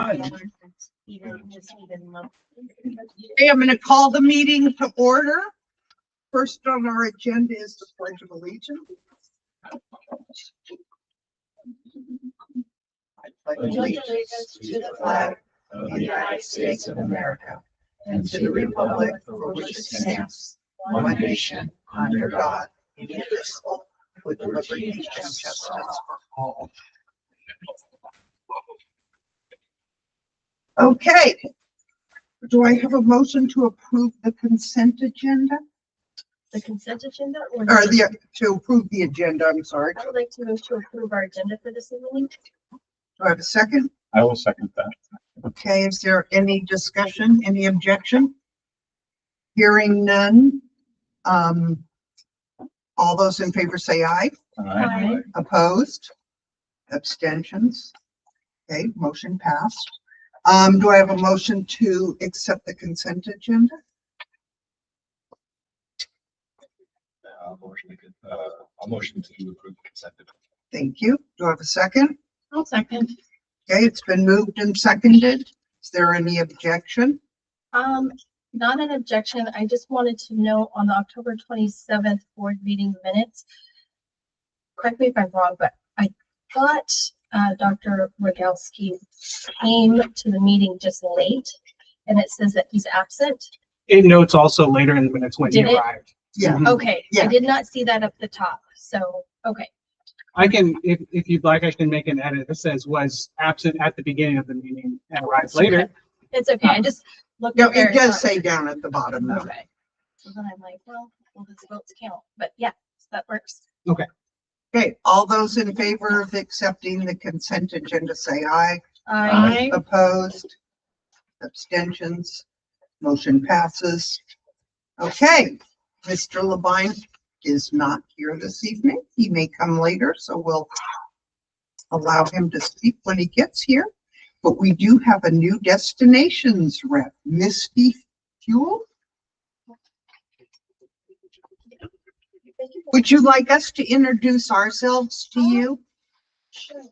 Okay, I'm going to call the meeting to order. First on our agenda is the Pledge of Allegiance. I pledge allegiance to the flag of the United States of America and to the republic for which it stands, one nation, under God, indivisible, with liberty and justice for all. Okay. Do I have a motion to approve the consent agenda? The consent agenda or To approve the agenda, I'm sorry. I would like to move to approve our agenda for this evening. Do I have a second? I will second that. Okay, is there any discussion, any objection? Hearing none. All those in favor say aye. Aye. Opposed? Abstentions? Okay, motion passed. Do I have a motion to accept the consent agenda? I'll motion to approve the consent agenda. Thank you. Do I have a second? I'll second. Okay, it's been moved and seconded. Is there any objection? Not an objection. I just wanted to know on the October 27th board meeting minutes. Correct me if I'm wrong, but I thought Dr. Rogalski came to the meeting just late, and it says that he's absent. It notes also later in the minutes when he Did it? arrived. Yeah. Okay, Yeah. I did not see that up the top. So, okay. I can, if you'd like, I can make an edit that says was absent at the beginning of the meeting and arrived later. It's okay. I just looked No, at there. it does say down at the bottom though. Okay. So then I'm like, well, his votes count, but yeah, that works. Okay, all those in favor of accepting the consent agenda say aye. Aye. Opposed? Abstentions? Motion passes. Okay, Mr. Levine is not here this evening. He may come later, so we'll allow him to speak when he gets here. But we do have a new destinations rep, Misty Fuel. Would you like us to introduce ourselves to you? Sure.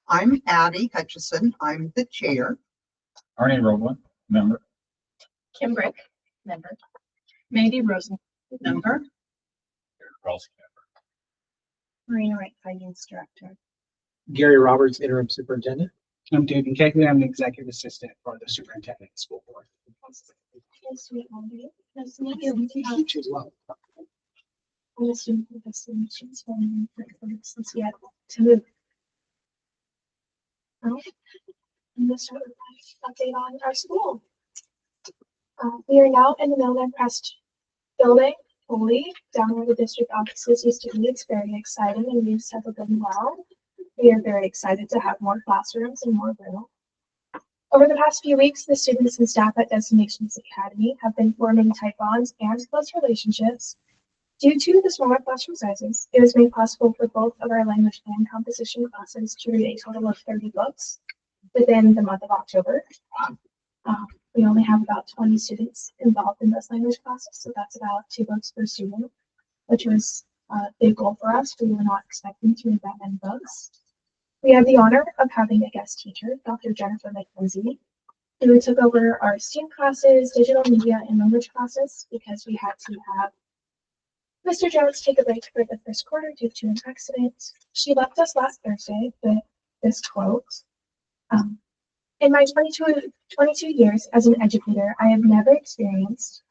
I'm Addie Hutchison. I'm the chair. Arnie Rowan, member. Kim Brick, member. Mandy Rosen, member. Ralston, Marina Wright, finance director. Gary Roberts, interim superintendent. I'm David Kegley. I'm the executive assistant for the superintendent of school board. Nice to meet all of you. Nice to meet you. Teach as well. I'm a student with destinations from since we had to move. I'm gonna start with an update on our school. We are now in the Milner Crest building, fully down where the district offices used to be. It's very exciting and we've settled in well. We are very excited to have more classrooms and more room. Over the past few weeks, the students and staff at Destinations Academy have been forming tight bonds and close relationships. Due to the smaller classroom sizes, it was made possible for both of our language and composition classes to read a total of 30 books within the month of October. We only have about 20 students involved in those language classes, so that's about 2 books per student, which was a big goal for us. We were not expecting to read that many books. We have the honor of having a guest teacher, Dr. Jennifer McKenzie, who took over our STEAM classes, digital media, and language classes because we had to have Mr. Jones take a break for the first quarter due to an accident. She left us last Thursday with this quote. In my 22 years as an educator, I have never experienced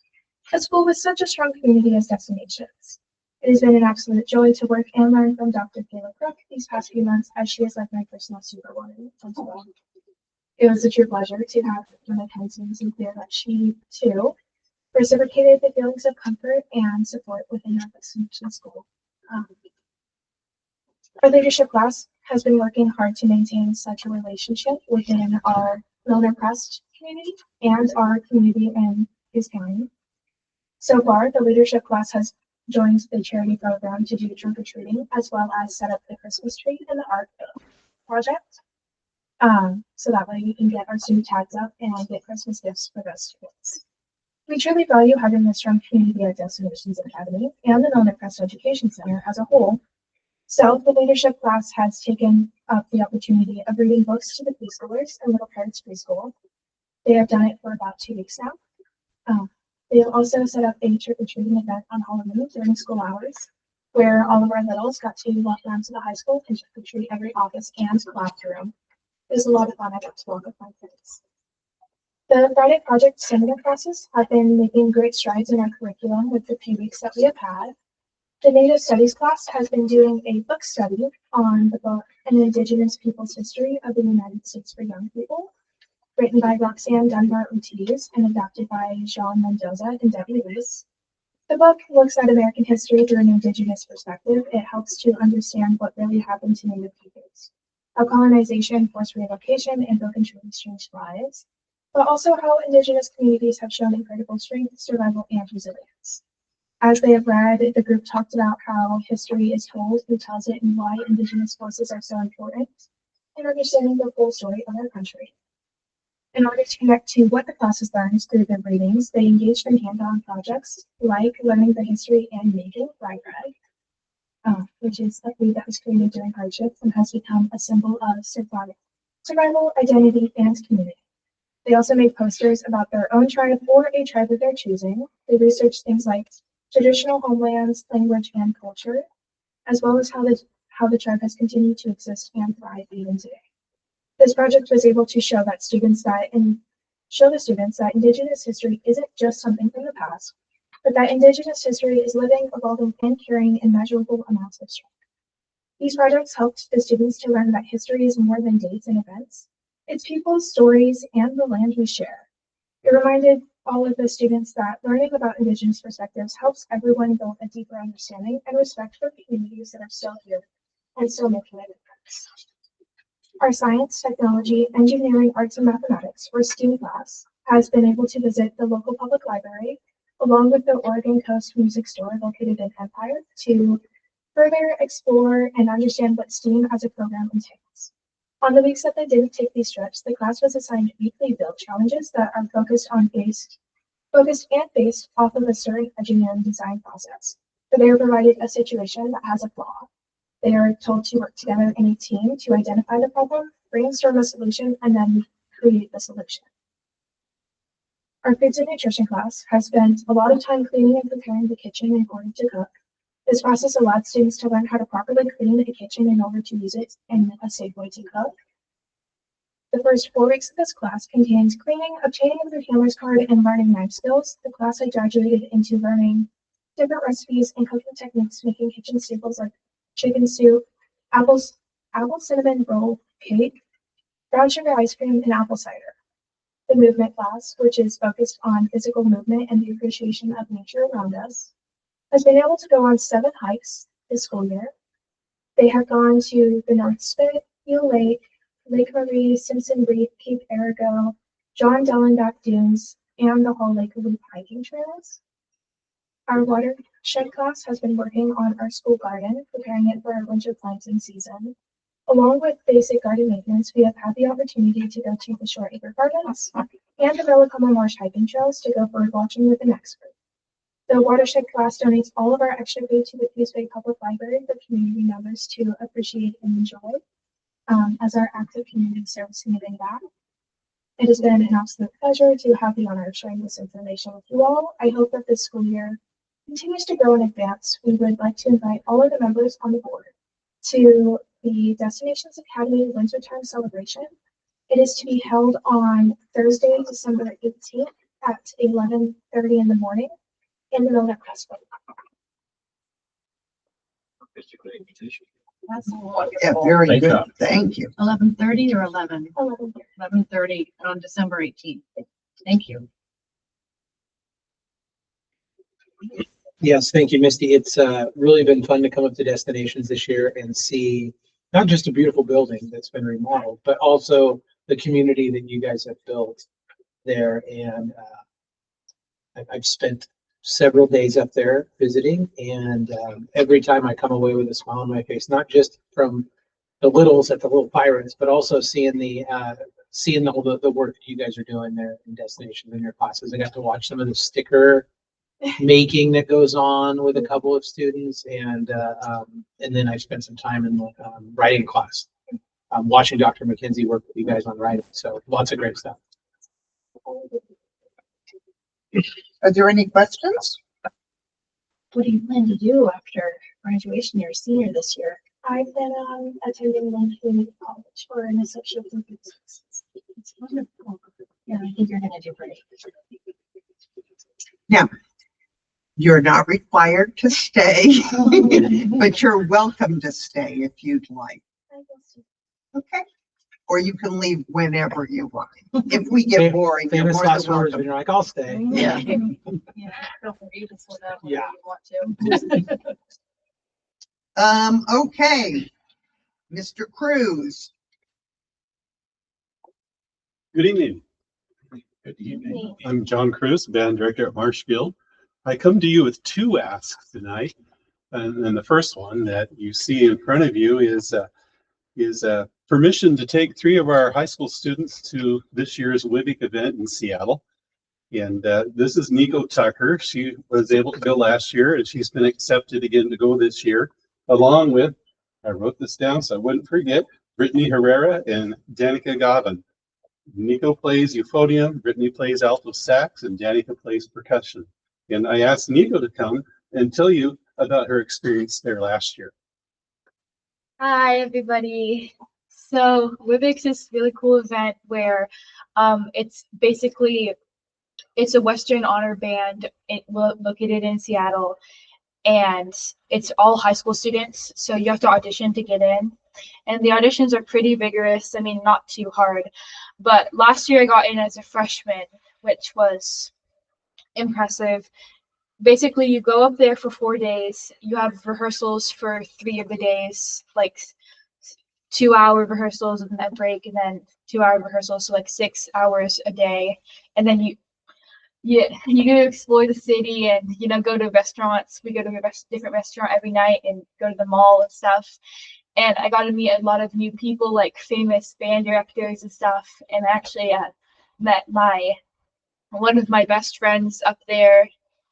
a school with such a strong community as Destinations. It has been an absolute joy to work and learn from Dr. Kayla Crook these past few months, as she is like my personal superwoman as well. It was a true pleasure to have my counselors and clear that she, too, reciprocated the feelings of comfort and support within our Destination school. Our leadership class has been working hard to maintain such a relationship within our Milner Crest community and our community in Hughes County. So far, the leadership class has joined the charity program to do trunk or treating, as well as set up the Christmas tree and the art project. So that way we can get our student tags up and get Christmas gifts for those students. We truly value having a strong community at Destinations Academy and the Milner Crest Education Center as a whole, So the leadership class has taken up the opportunity of reading books to the preschoolers in Little Parrots Preschool. They have done it for about 2 weeks now. They have also set up a trick-or-treating event on Halloween during school hours, where all of our littles got to walk down to the high school and trick-or-treat every office and classroom. It was a lot of fun. I got to walk with my kids. The Friday Project seminar classes have been making great strides in our curriculum with the few weeks that we have had. The Native Studies class has been doing a book study on the book An Indigenous People's History of the United States for Young People, written by Roxanne Dunbar Ortiz and adapted by Jean Mendoza and Debbie Reese. The book looks at American history through an Indigenous perspective. It helps to understand what really happened to Native peoples, how colonization, forced relocation, and broken treaties changed lives, but also how Indigenous communities have shown incredible strength, survival, and resilience. As they have read, the group talked about how history is told, who tells it, and why Indigenous voices are so important in understanding the full story of our country. In order to connect to what the classes learned through their readings, they engaged in hands-on projects like learning the history and making rye bread, which is a food that was created during hardships and has become a symbol of survival, identity, and community. They also made posters about their own tribe or a tribe of their choosing. They researched things like traditional homelands, language, and culture, as well as how the tribe has continued to exist and thrive even today. This project was able to show the students that Indigenous history isn't just something from the past, but that Indigenous history is living, evolving, and carrying immeasurable amounts of strength. These projects helped the students to learn that history is more than dates and events. It's people's stories and the land we share. It reminded all of the students that learning about Indigenous perspectives helps everyone build a deeper understanding and respect for communities that are still here and still making a difference. Our science, technology, engineering, arts, and mathematics, or STEAM class, has been able to visit the local public library, along with the Oregon Coast Music Store located in Empire, to further explore and understand what STEAM as a program entails. On the weeks that they didn't take these trips, the class was assigned weekly build challenges that are focused and based off of a certain engineering design process. So they are provided a situation that has a flaw. They are told to work together in a team to identify the problem, brainstorm a solution, and then create the solution. Our foods and nutrition class has spent a lot of time cleaning and preparing the kitchen in order to cook. This process allowed students to learn how to properly clean the kitchen in order to use it in a safe way to cook. The first 4 weeks of this class contains cleaning, obtaining of the handler's card, and learning knife skills. The class had graduated into learning different recipes and cooking techniques, making kitchen staples like chicken soup, apple cinnamon roll cake, brown sugar ice cream, and apple cider. The movement class, which is focused on physical movement and the appreciation of nature around us, has been able to go on 7 hikes this school year. They have gone to the North Spit, Eel Lake, Lake Marie, Simpson Reef, Cape Arago, John Dellenbach Dunes, and the Hall Lake Loop hiking trails. Our watershed class has been working on our school garden, preparing it for our winter planting season. Along with basic garden maintenance, we have had the opportunity to go to the Shore Acre Gardens and the Bellacoma Marsh hiking trails to go bird watching with an expert. The watershed class donates all of our extra food to the Peace Bay Public Library for community members to appreciate and enjoy as our active community service giving back. It has been an absolute pleasure to have the honor of sharing this information with you all. I hope that this school year continues to grow and advance. We would like to invite all of the members on the board to the Destinations Academy Wintertime Celebration. It is to be held on Thursday, December 18th at 11:30 in the morning in the Milner Crestwood. That's Yeah, wonderful. very Thank good. you. Thank you. 11:30 or 11? 11:30. 11:30 on December 18th. Thank you. Yes, thank you, Misty. It's really been fun to come up to Destinations this year and see not just a beautiful building that's been remodeled, but also the community that you guys have built there. And I've spent several days up there visiting, and every time I come away with a smile on my face, not just from the littles at the Little Pirates, but also seeing all the work that you guys are doing there in Destinations in your classes. I got to watch some of the sticker making that goes on with a couple of students, and then I spent some time in the writing class, watching Dr. McKenzie work with you guys on writing. So lots of great stuff. Are there any questions? What do you plan to do after graduation? You're a senior this year. I plan on attending one community college for an associate's in business. It's wonderful. Yeah, I think you're gonna do great. You're not required to stay, but you're welcome to stay if you'd like. Okay. Or you can leave whenever you want. If we get boring, you're Famous more last than words, welcome. and you're like, I'll stay. Yeah. Yeah, feel free to slow down Yeah. whenever you want to. Okay. Mr. Cruz. Good evening. Good evening. I'm John Cruz, band director at Marshfield. I come to you with two asks tonight. And the first one that you see in front of you is permission to take 3 of our high school students to this year's WIBIC event in Seattle. And this is Nico Tucker. She was able to go last year, and she's been accepted again to go this year, along with, I wrote this down so I wouldn't forget, Brittany Herrera and Danica Gavin. Nico plays euphonium, Brittany plays alto sax, and Danica plays percussion. And I asked Nico to come and tell you about her experience there last year. Hi, everybody. So WIBIX is this really cool event where it's a Western honor band located in Seattle, and it's all high school students. So you have to audition to get in, and the auditions are pretty vigorous. I mean, not too hard, but last year I got in as a freshman, which was impressive. Basically, you go up there for 4 days. You have rehearsals for 3 of the days, like 2-hour rehearsals and then break, and then 2-hour rehearsals, so like 6 hours a day. And then you get to explore the city and, you know, go to restaurants. We go to a different restaurant every night and go to the mall and stuff. And I got to meet a lot of new people, like famous band directors and stuff. And I actually met one of my best friends up there,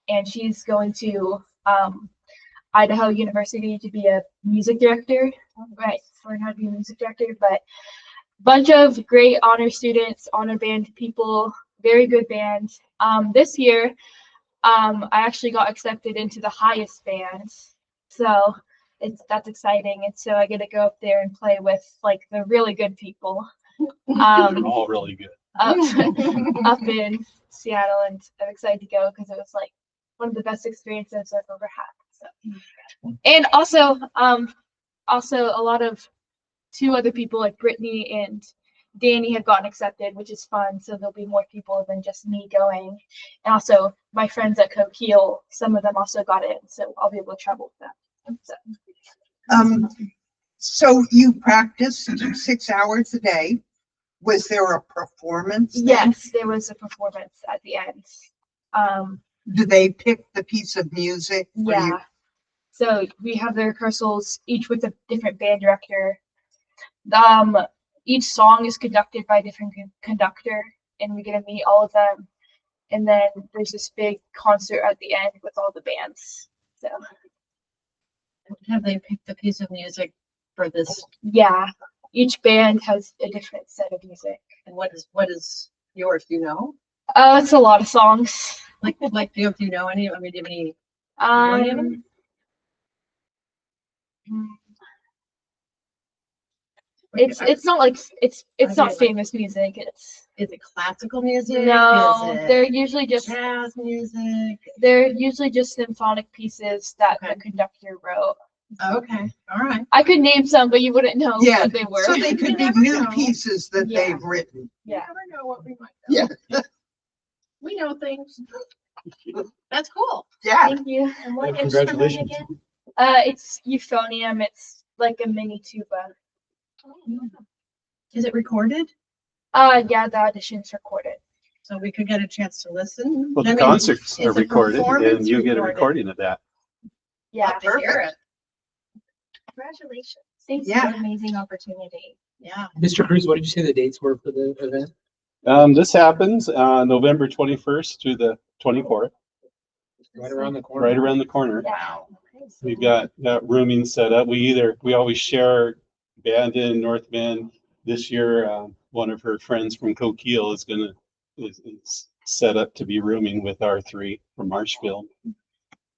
and she's going to Idaho University to be a music director, right? Learn how to be a music director. But bunch of great honor students, honor band people, very good band. This year, I actually got accepted into the highest band, so that's exciting. And so I get to go up there and play with like the really good people. They're all really good. Up in Seattle, and I'm excited to go because it was like one of the best experiences I've ever had. So, and also a lot of 2 other people like Brittany and Danny have gotten accepted, which is fun. So there'll be more people than just me going. And also my friends at Coquille, some of them also got in, so I'll be able to travel with them. So you practiced 6 hours a day. Was there a performance? then? Yes, there was a performance at the end. Do they pick the piece of music? for you? Yeah. So we have the rehearsals, each with a different band director. Each song is conducted by a different conductor, and we get to meet all of them. And then there's this big concert at the end with all the bands. So Have they picked a piece of music for this? yeah, each band has a different set of music. And what is yours? Do you know? It's a lot of songs. Like do you know any? I mean, do you have any? know any of them? It's not like it's Okay, not like- famous music. Is it classical music? No, Is it they're usually just jazz music? symphonic pieces that Okay. the conductor wrote. Okay, all right. I could name some, but you wouldn't know Yeah, what they were. so they could be never new know. pieces that Yeah. they've written. Yeah. You never know what we might know. Yeah. We know things. That's cool. Yeah. Thank you. And what Well, instrument congratulations. again? It's euphonium. It's like a mini tuba. Is it recorded? Yeah, the audition's recorded. So we could get a chance to listen? Well, I the mean, concerts is are the recorded, and performance you get a recorded? recording of that. Yeah. Love to hear it. Congratulations. Thanks Yeah. for an amazing opportunity. Yeah. Mr. Cruz, what did you say the dates were for the event? This happens November 21st through the 24th. Right around the corner. right around the corner. Wow. We've got rooming set up. We always share Bandon, North Bend. This year, one of her friends from Coquille is set up to be rooming with our three from Marshfield.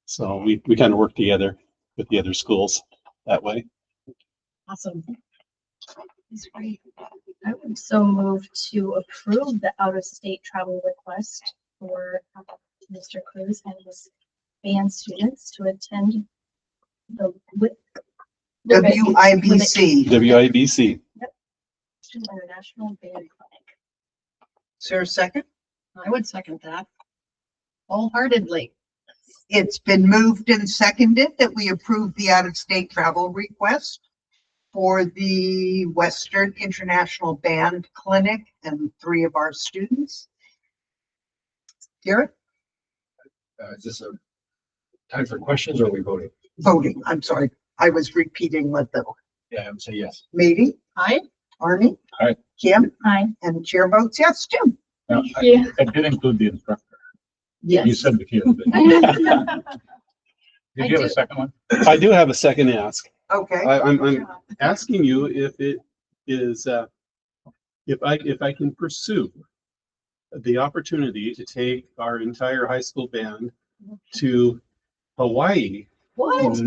So we kind of work together with the other schools that way. Awesome. That's great. I would so move to approve the out-of-state travel request for Mr. Cruz and his band students to attend the WIBC. WIBC. International Band Clinic. Is there a second? I would second that wholeheartedly. It's been moved and seconded that we approve the out-of-state travel request for the Western International Band Clinic and 3 of our students. Garrett? Is this a time for questions or are we voting? Voting, I'm sorry. I was repeating what the Yeah, I would say yes. meeting. Aye. Arnie? Aye. Kim? Aye. And chair votes yes, Jim. Now, Thank you. I did include the instructor. Yes. You said the kid. Did I you have do. a second one? I do have a second ask. Okay, I'm asking you if it is, if I can pursue the opportunity to take our entire high school band to Hawaii What?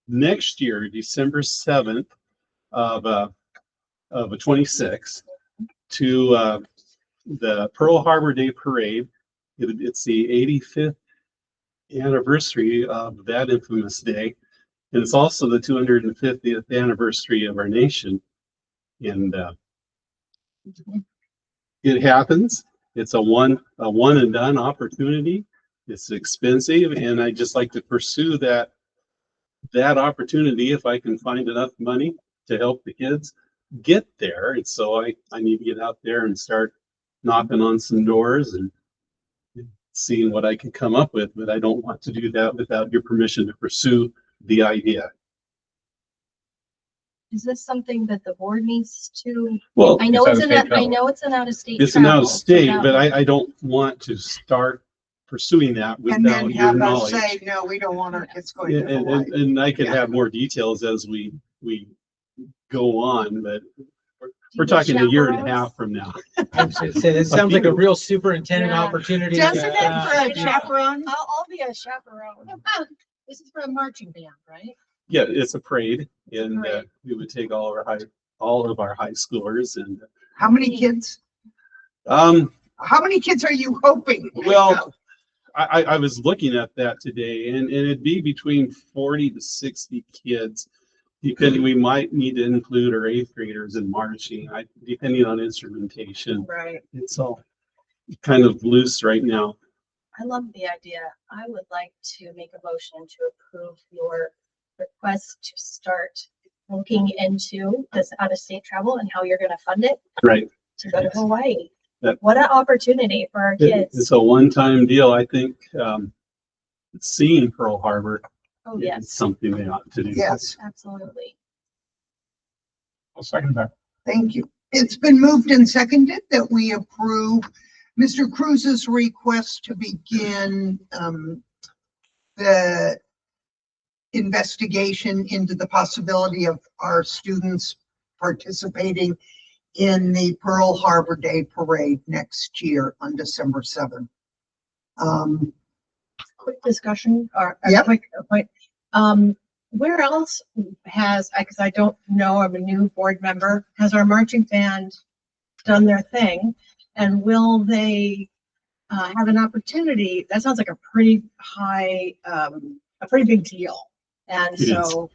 next year, December 7th of 26, to the Pearl Harbor Day Parade. It's the 85th anniversary of that infamous day. And it's also the 250th anniversary of our nation. And it happens. It's a one and done opportunity. It's expensive, and I just like to pursue that opportunity if I can find enough money to help the kids get there. And so I need to get out there and start knocking on some doors and seeing what I can come up with, but I don't want to do that without your permission to pursue the idea. Is this something that the board needs to? Well, I know It's it's an, out-of-state I travel. know it's an out-of-state. it's an out travel, of state, so but that- I don't want to start pursuing that and then without your have us knowledge. say, no, we don't want our kids going And, to Hawaii. and I can Yeah. have more details as we go on, but Do we're you talking a year and a chaperones? half from now. It sounds like a real superintendent Yeah. opportunity. Doesn't it Yeah. for a chaperone? I'll be a chaperone. This is for a marching band, right? Yeah, it's a parade, and Parade. we would take all of our high schoolers, and How many kids? um, How many kids are you hoping? well, I was looking at that today, and it'd be between 40 to 60 kids. Depending, we might need to include our 8th graders in marching, depending on instrumentation. Right. It's all kind of loose right now. I love the idea. I would like to make a motion to approve your request to start looking into this out-of-state travel and how you're gonna fund it Right. to go to Hawaii. That- What an opportunity for our kids. It's a one-time deal. I think seeing Pearl Harbor Oh, is yes, something they ought to do. Yes, absolutely. I'll second that. thank you. It's been moved and seconded that we approve Mr. Cruz's request to begin the investigation into the possibility of our students participating in the Pearl Harbor Day Parade next year on December 7th. Quick discussion or a Yep. quick point. Where else has, because I don't know, I'm a new board member, has our marching band done their thing? And will they have an opportunity? That sounds like a pretty high, a pretty big deal. And It is. so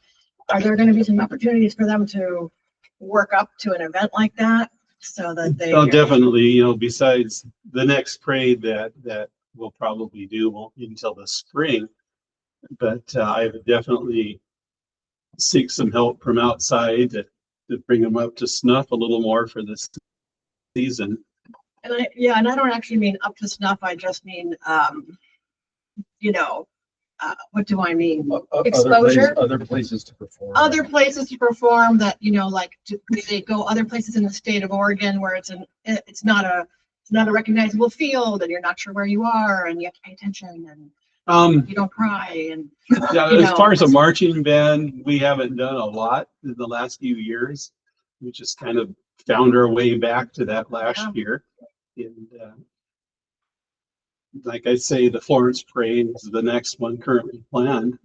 are there going to be some opportunities for them to work up to an event like that so that they? Oh, definitely, besides the next parade that we'll probably do, won't be until the spring. But I would definitely seek some help from outside to bring them up to snuff a little more for this season. And I don't actually mean up to snuff. I just mean, what do I mean? Exposure? Other places to perform. Other places to perform that, like, they go other places in the state of Oregon where it's not a it's not a recognizable field and you're not sure where you are and you have to pay attention and you don't cry and Yeah, you as know, far as a marching band, we haven't done a lot in the last few years. We just kind of found our way back to that last Yeah. year. And like I say, the Florence Parade is the next one currently planned.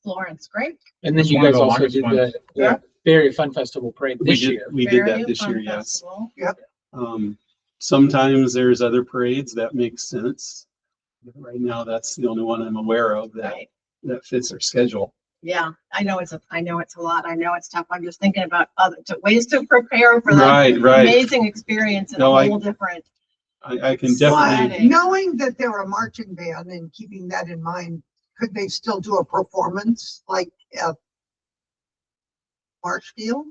Florence, great. And then Just you one of guys the also longest did ones. the Berry Fun Festival parade this year. We did Very that this fun year, yes. festival. Sometimes there's other parades that make sense. Right now, that's the only one I'm aware of Right. that fits our schedule. Yeah, I know it's a lot. I know it's tough. I'm just thinking about other ways to prepare for that Right. amazing experience and No, a whole different. I can Well, definitely, Knowing that they're a marching band and keeping that in mind, could they still do a performance like at Marshfield?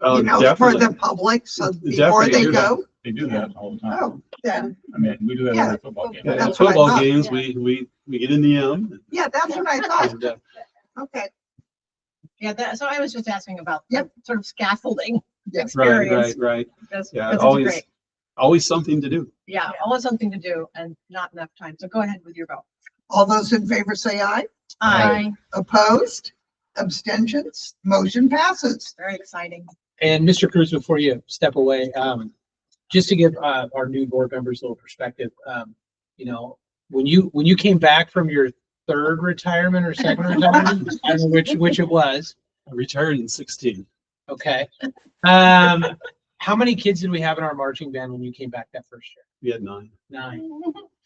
oh, You know, for definitely. the public, so Definitely before they do that. go? They do that all the time. Oh, then, I mean, we do that Yeah. every football game. Yeah, That's what I football thought, games, yeah. we get into them. yeah, that's what I thought. And, Okay, Yeah, so I was just asking about Yep. the sort of scaffolding Yeah. experience. right. Because Yeah, it's always, great. always something to do. Yeah, always something to do and not enough time. So go ahead with your vote. all those in favor say aye. Aye. Opposed? Abstentions? Motion passes. Very exciting. And Mr. Cruz, before you step away, just to give our new board members a little perspective, you know, when you came back from your third retirement or second retirement, I don't know which it was. I retired in 16. Okay. How many kids did we have in our marching band when you came back that first year? We had 9. 9.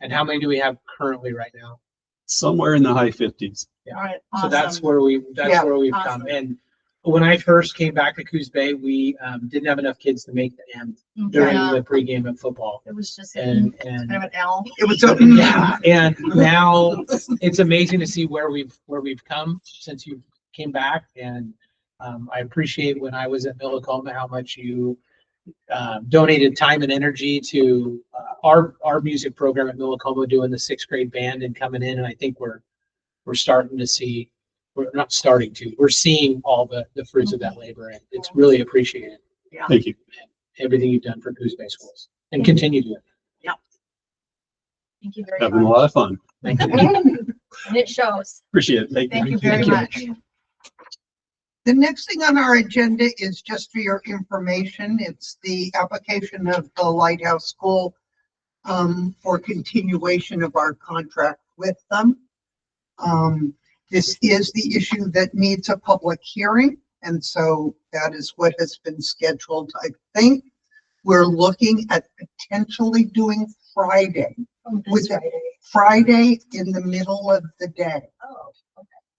And how many do we have currently right now? Somewhere in the high 50s. Yeah. All right. So that's awesome. where Yeah. we've Awesome. come. And when I first came back to Coos Bay, we didn't have enough kids to make the end during Yeah. the pregame of football. It was just And kind of an L. It was, yeah, and now it's amazing to see where we've come since you came back. And I appreciate when I was at Millicoma how much you donated time and energy to our music program at Millicoma, doing the 6th grade band and coming in. And I think we're starting to see, we're not starting to, we're seeing all the fruits of that labor, and it's really appreciated, Thank you. everything you've done for Coos Bay Schools and continue to do it. Thank you very Having a much. lot of fun. Thank you. And it shows. Appreciate it. Thank Thank you. you very much. the next thing on our agenda is just for your information. It's the application of the Lighthouse School for continuation of our contract with them. This is the issue that needs a public hearing, and so that is what has been scheduled, I think. We're looking at potentially doing Friday, This with Friday in the middle of the day. Oh,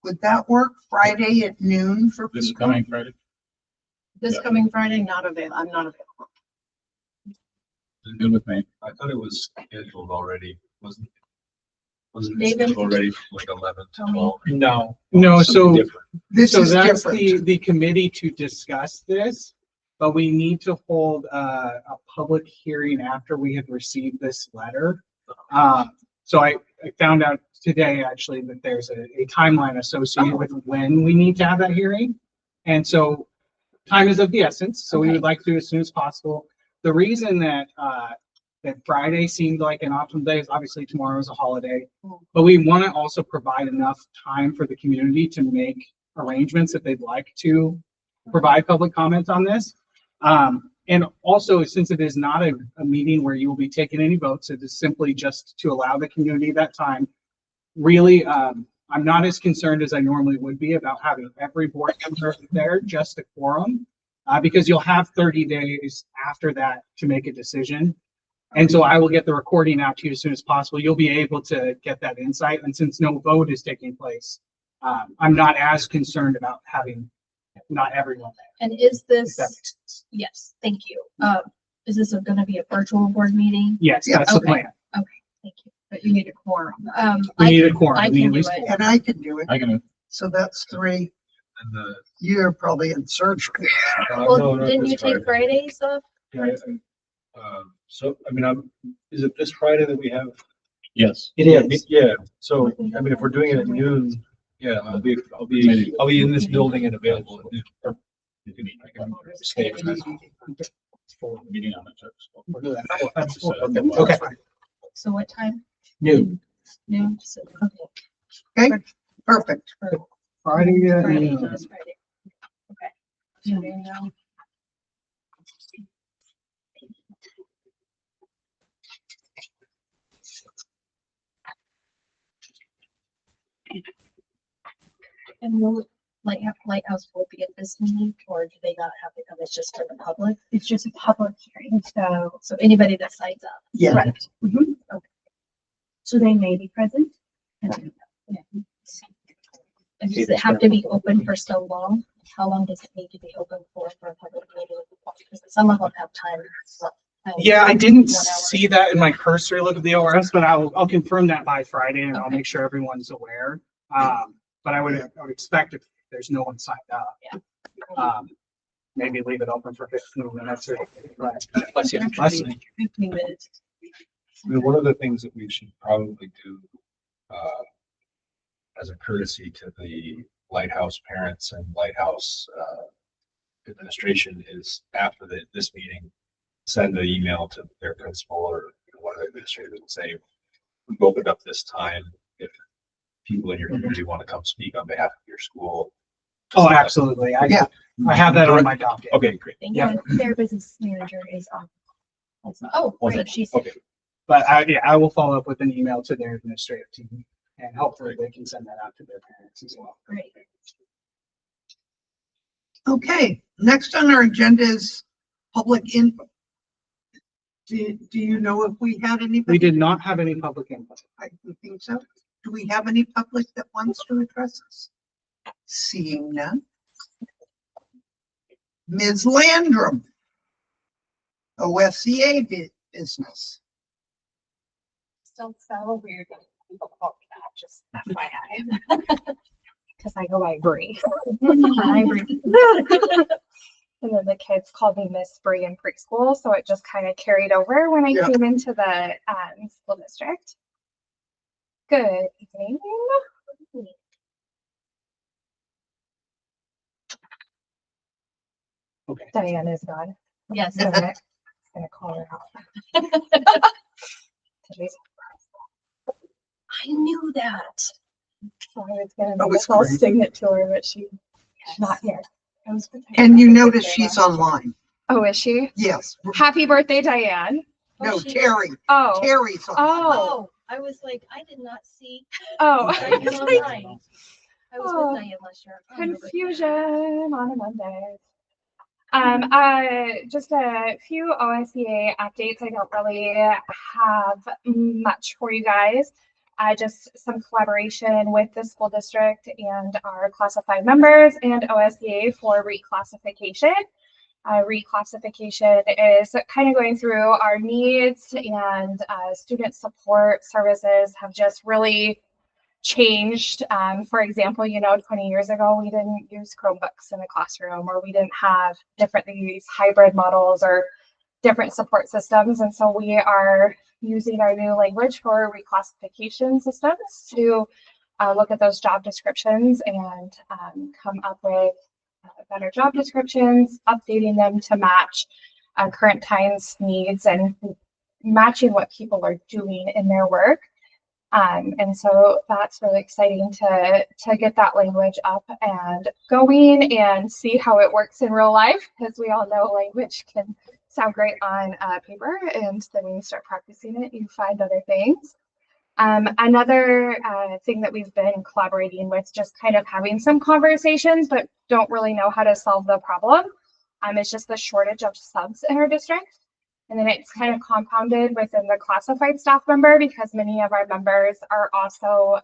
Would that work? Friday at noon for This people? coming Friday. This coming Friday, not available. I'm not available. Is it good with me? I thought it was scheduled already, wasn't it David? scheduled already for like 11 to 12? No, so, Different. This so is that's different. the committee to discuss this, but we need to hold a public hearing after we have received this letter. So I found out today actually that there's a timeline associated with when we need to have that hearing. And so time is of the essence, so we would like to do as soon as possible. The reason that that Friday seemed like an optimal day is obviously tomorrow is a holiday, but we want to also provide enough time for the community to make arrangements if they'd like to provide public comment on this. And also, since it is not a meeting where you will be taking any votes, it is simply just to allow the community that time. Really, I'm not as concerned as I normally would be about having every board member there, just a quorum, because you'll have 30 days after that to make a decision. And so I will get the recording out to you as soon as possible. You'll be able to get that insight. And since no vote is taking place, I'm not as concerned about having not everyone there. And is If that this, makes sense. yes, thank you. Is this gonna be a virtual board meeting? Yes, Yeah, that's the okay. plan. Thank you. But you need a quorum. We I need a quorum. I We need can at do least it. And I can do it. I can, So that's 3. and the. You're probably in surgery. Well, didn't you take Fridays off? So, I mean, is it this Friday that we have? Yes. It is. Yeah, so, I mean, if we're doing it at noon, yeah, I'll be in this building and available at noon. I can stay. Meeting on the text. We'll do that. That's just, Okay, So what time? noon. Noon. So, okay. Perfect. Friday, Friday, last Friday. Okay. So there you go. And will Lighthouse will be at this meeting, or do they not have to come? It's just for the public? It's just a public hearing, so, So anybody that signs up. Yeah. correct. Mhm. Okay. So they may be present. And does it have to be open for so long? How long does it need to be open for a public meeting? Because some of them have time. Yeah, I didn't 1 hour. see that in my cursory look at the ORS, but I'll confirm that by Friday and I'll Okay. make sure everyone's aware. But I would expect if there's no one signed up. Yeah. Maybe leave it open for 15 minutes or. Bless you. Bless you. 15 minutes. I mean, one of the things that we should probably do, as a courtesy to the Lighthouse parents and Lighthouse, administration is after this meeting, send an email to their principal or one of the administrators and say, we've opened up this time. If people in your community want to come speak on behalf of your school. Oh, absolutely. Yeah. I have that on my docket. Okay, great. Thank Yeah. you. Their business manager is on. Oh, Okay. great. She's Okay. But I will follow up with an email to their administrative team and hopefully they can send that out to their parents as well. great. Okay, next on our agenda is public input. Do you know if we had any? We did not have any public input. I don't think so. Do we have any public that wants to address us? Seeing none. Ms. Landrum. OSCA business. Still so weird when people call me that, just FYI. Because I go, I agree. I agree. And then the kids called me Miss Bree in preschool, so it just kind of carried over when I Yeah. came into the school district. Good evening. Okay. Diane is gone. Yes. So I'm gonna call her out. Today's- I knew that. so I was gonna That make was a call great. sing it to her, but she's not here. I was pretending And you I was notice there. she's online. Oh, is she? Yes. Happy birthday, Diane. No, she- Terry. Oh, Terry's online. oh, I was like, I did not see. oh. Diane online. I was Oh. with Diane last year. on her birthday. Confusion on a Monday. Just a few OSEA updates. I don't really have much for you guys. Just some collaboration with the school district and our classified members and OSEA for reclassification. Reclassification is kind of going through our needs, and student support services have just really changed. For example, 20 years ago, we didn't use Chromebooks in the classroom, or we didn't have these hybrid models or different support systems. And so we are using our new language for reclassification systems to look at those job descriptions and come up with better job descriptions, updating them to match current times needs and matching what people are doing in their work. And so that's really exciting to get that language up and going and see how it works in real life, because we all know language can sound great on paper, and then when you start practicing it, you find other things. Another thing that we've been collaborating with, just kind of having some conversations, but don't really know how to solve the problem, is just the shortage of subs in our district. And then it's kind of compounded within the classified staff member, because many of our members are also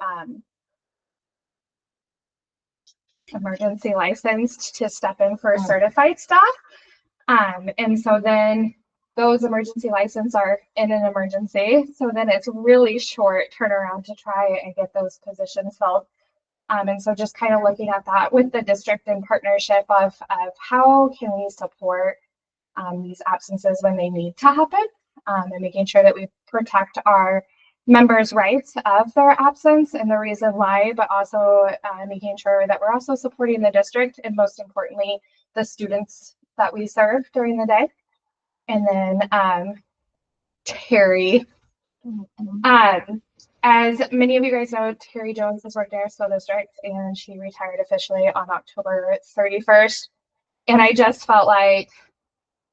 emergency licensed to step in for certified staff. And so then those emergency licenses are in an emergency. So then it's really short turnaround to try and get those positions filled. And so just kind of looking at that with the district in partnership of how can we support these absences when they need to happen, and making sure that we protect our members' rights of their absence and the reason why, but also making sure that we're also supporting the district and most importantly, the students that we serve during the day. And then Terry. As many of you guys know, Terry Jones has worked in our school district and she retired officially on October 31st. And I just felt like,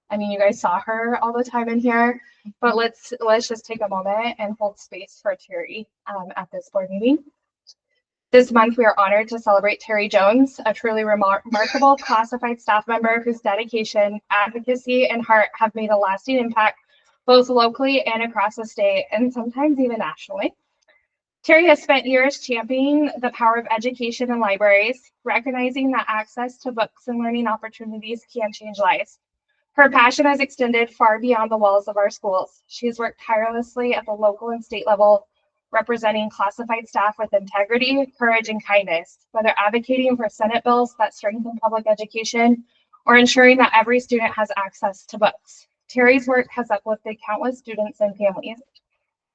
I mean, you guys saw her all the time in here, but let's just take a moment and hold space for Terry at this board meeting. This month, we are honored to celebrate Terry Jones, a truly remarkable classified staff member whose dedication, advocacy, and heart have made a lasting impact both locally and across the state, and sometimes even nationally. Terry has spent years championing the power of education in libraries, recognizing that access to books and learning opportunities can change lives. Her passion has extended far beyond the walls of our schools. She's worked tirelessly at the local and state level, representing classified staff with integrity, courage, and kindness, whether advocating for Senate bills that strengthen public education or ensuring that every student has access to books. Terry's work has uplifted countless students and families.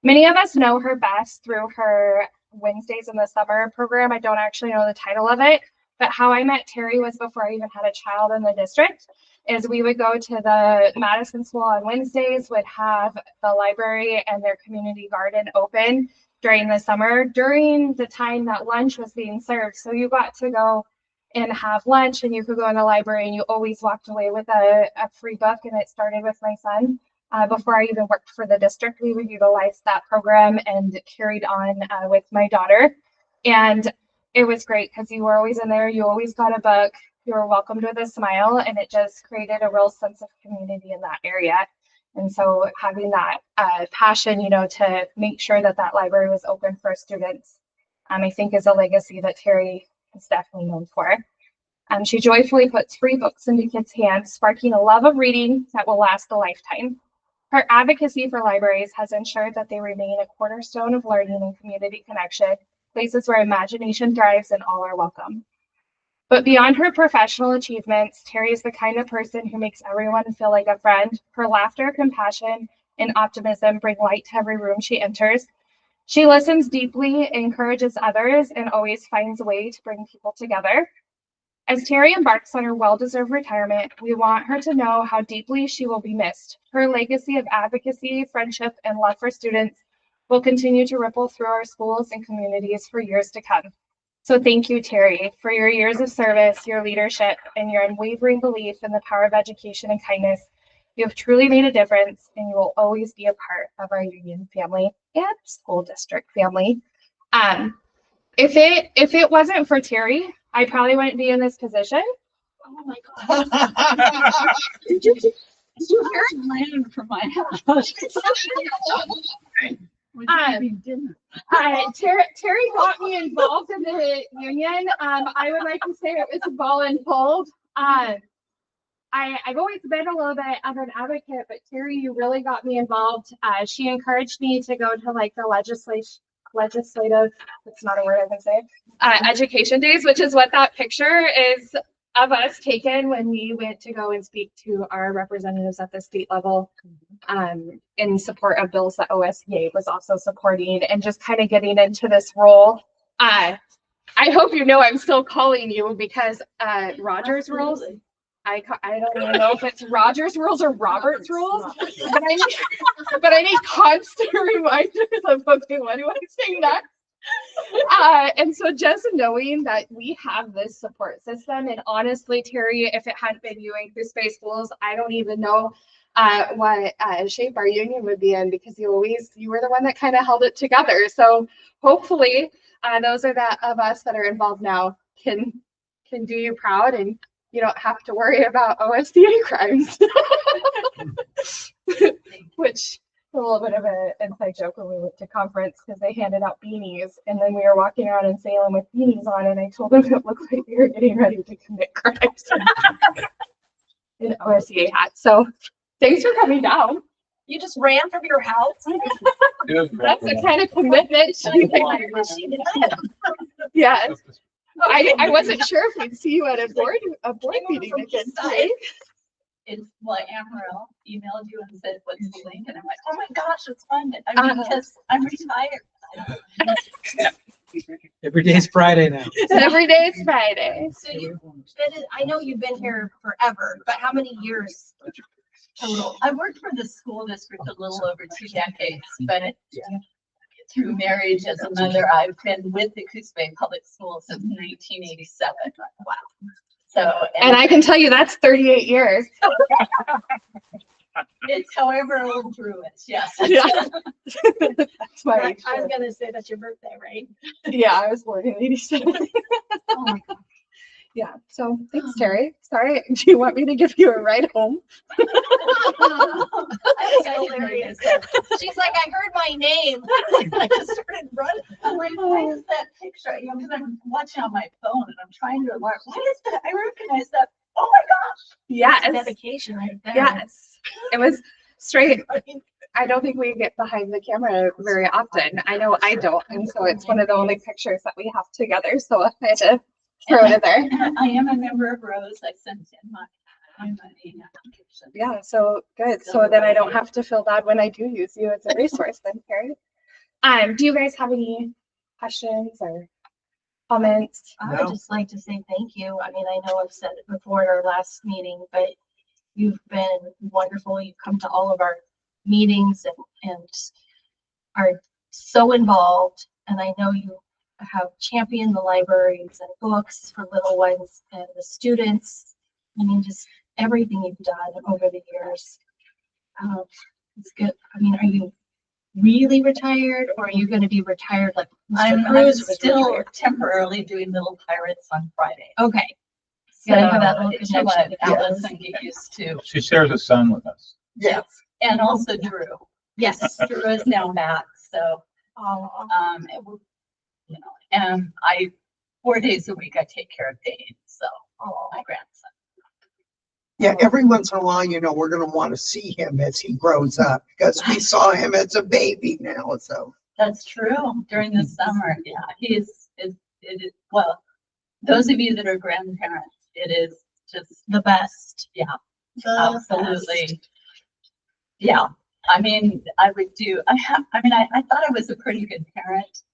Many of us know her best through her Wednesdays in the Summer program. I don't actually know the title of it, but how I met Terry was before I even had a child in the district. Is we would go to the Madison School on Wednesdays, would have the library and their community garden open during the summer, during the time that lunch was being served. So you got to go and have lunch and you could go in the library and you always walked away with a free book. And it started with my son. Before I even worked for the district, we would utilize that program and carried on with my daughter. And it was great because you were always in there. You always got a book. You were welcomed with a smile, and it just created a real sense of community in that area. And so having that passion, you know, to make sure that that library was open for students, I think is a legacy that Terry is definitely known for. She joyfully puts free books into kids' hands, sparking a love of reading that will last a lifetime. Her advocacy for libraries has ensured that they remain a cornerstone of learning and community connection, places where imagination thrives and all are welcome. But beyond her professional achievements, Terry is the kind of person who makes everyone feel like a friend. Her laughter, compassion, and optimism bring light to every room she enters. She listens deeply, encourages others, and always finds a way to bring people together. As Terry embarks on her well-deserved retirement, we want her to know how deeply she will be missed. Her legacy of advocacy, friendship, and love for students will continue to ripple through our schools and communities for years to come. So thank you, Terry, for your years of service, your leadership, and your unwavering belief in the power of education and kindness. You have truly made a difference, and you will always be a part of our Union family and school district family. If it wasn't for Terry, I probably wouldn't be in this position. Oh my God. Did you hear it land from my house? Terry got me involved in the union. I would like to say it was voluntold. I've always been a little bit of an advocate, but Terry, you really got me involved. She encouraged me to go to like the legislative, it's not a word I can say, education days, which is what that picture is of us taken when we went to go and speak to our representatives at the state level in support of bills that OSEA was also supporting, and just kind of getting into this role. I hope you know I'm still calling you because Roger's rules. I don't even know if it's Roger's rules or Robert's rules, but I need constant reminders of, okay, what do I say next? And so just knowing that we have this support system, and honestly, Terry, if it hadn't been you and Coos Bay Schools, I don't even know what shape our union would be in, because you were the one that kind of held it together. So hopefully those are of us that are involved now can do you proud, and you don't have to worry about OSDA crimes. Which a little bit of an inside joke when we went to conference, because they handed out beanies, and then we were walking around in Salem with beanies on, and I told them it looked like we were getting ready to commit crimes in OSEA hats. So thanks for coming down. You just ran from your house? That's the kind of commitment she Yes. I wasn't sure if we'd see you at a board meeting again today. It's like Amaral emailed you and said, what's the link? And I'm like, oh my gosh, it's fun. I mean, because I'm retired. Every day's Friday now. Every day is Friday. So I know you've been here forever, but how many years total. I worked for the school district a little over 2 decades, but through marriage as a mother, I've been with the Coos Bay Public Schools since 1987. Wow. So, And I can tell you that's 38 years. it's however old Drew is, yes. Yeah. That's my age. I was gonna say that's your birthday, right? Yeah, I was born in 87. Oh my God. Yeah. So thanks, Terry. Sorry. Do you want me to give you a ride home? Hilarious. She's like, I heard my name. I just started running. I'm like, why is that picture? You know, because I'm watching on my phone and I'm trying to learn. Why is that? I recognize that. Oh my gosh. Yes. Dedication right there. Yes. It was straight. I don't think we get behind the camera very often. I know I don't. And so it's one of the only pictures that we have together. So I had to throw it in there. I am a member of Rose. I sent in my money application. Yeah, so good. So then I don't have to feel bad when I do use you as a resource then, Carrie. Do you guys have any questions or comments? I would just like to say thank you. I mean, I know I've said it before at our last meeting, but you've been wonderful. You've come to all of our meetings and are so involved. And I know you have championed the libraries and books for little ones and the students. I mean, just everything you've done over the years. It's good. I mean, are you really retired or are you going to be retired like Mr. I'm Cruz was still retired? temporarily doing Little Pirates on Friday. Okay. So Gotta have that little it's connection what with Allison get used to. She shares a son with us. Yes. And also Drew. Yes. Drew is now back, so, it will, you know, and 4 days a week I take care of Dane, so, my grandson. Yeah, every once in a while, you know, we're gonna want to see him as he grows up because we saw him as a baby now, so. That's true. During the summer, yeah, it is, well, those of you that are grandparents, it is just, The best. yeah, The absolutely. best. Yeah, I mean, I thought I was a pretty good parent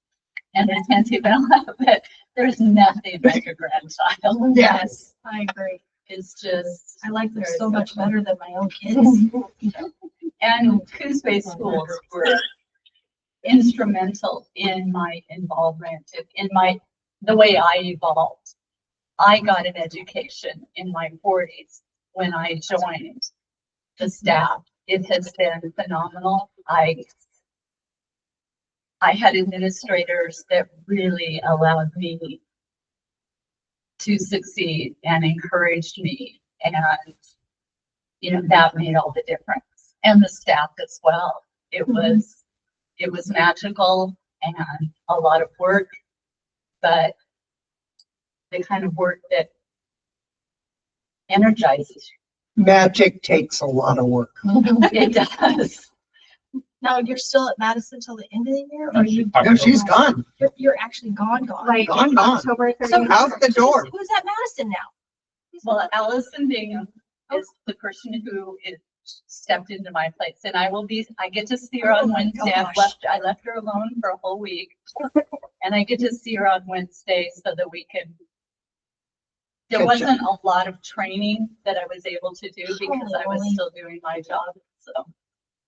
and attentive, but there's nothing like a grandchild. Yes, I agree. It's just. I like them very so much special. better than my own kids. And Coos Bay schools were instrumental in my involvement, the way I evolved. I got an education in my 40s when I joined the staff. It has been phenomenal. I had administrators that really allowed me to succeed and encouraged me. And, you know, that made all the difference. And the staff as well. It was magical and a lot of work, but the kind of work that energizes Magic takes a lot of work. you. It does. Now, you're still at Madison till the end of the year or No, she's gone, you're actually gone? Like gone. October 30th. Out the door. Who's at Madison now? Well, Allison Bingham is the person who stepped into my place, and I get to see her on Wednesday. I left her alone for a whole week, and I get to see her on Wednesday so that we can. There Gotcha. wasn't a lot of training that I was able to do because I was Holy. still doing my job, so.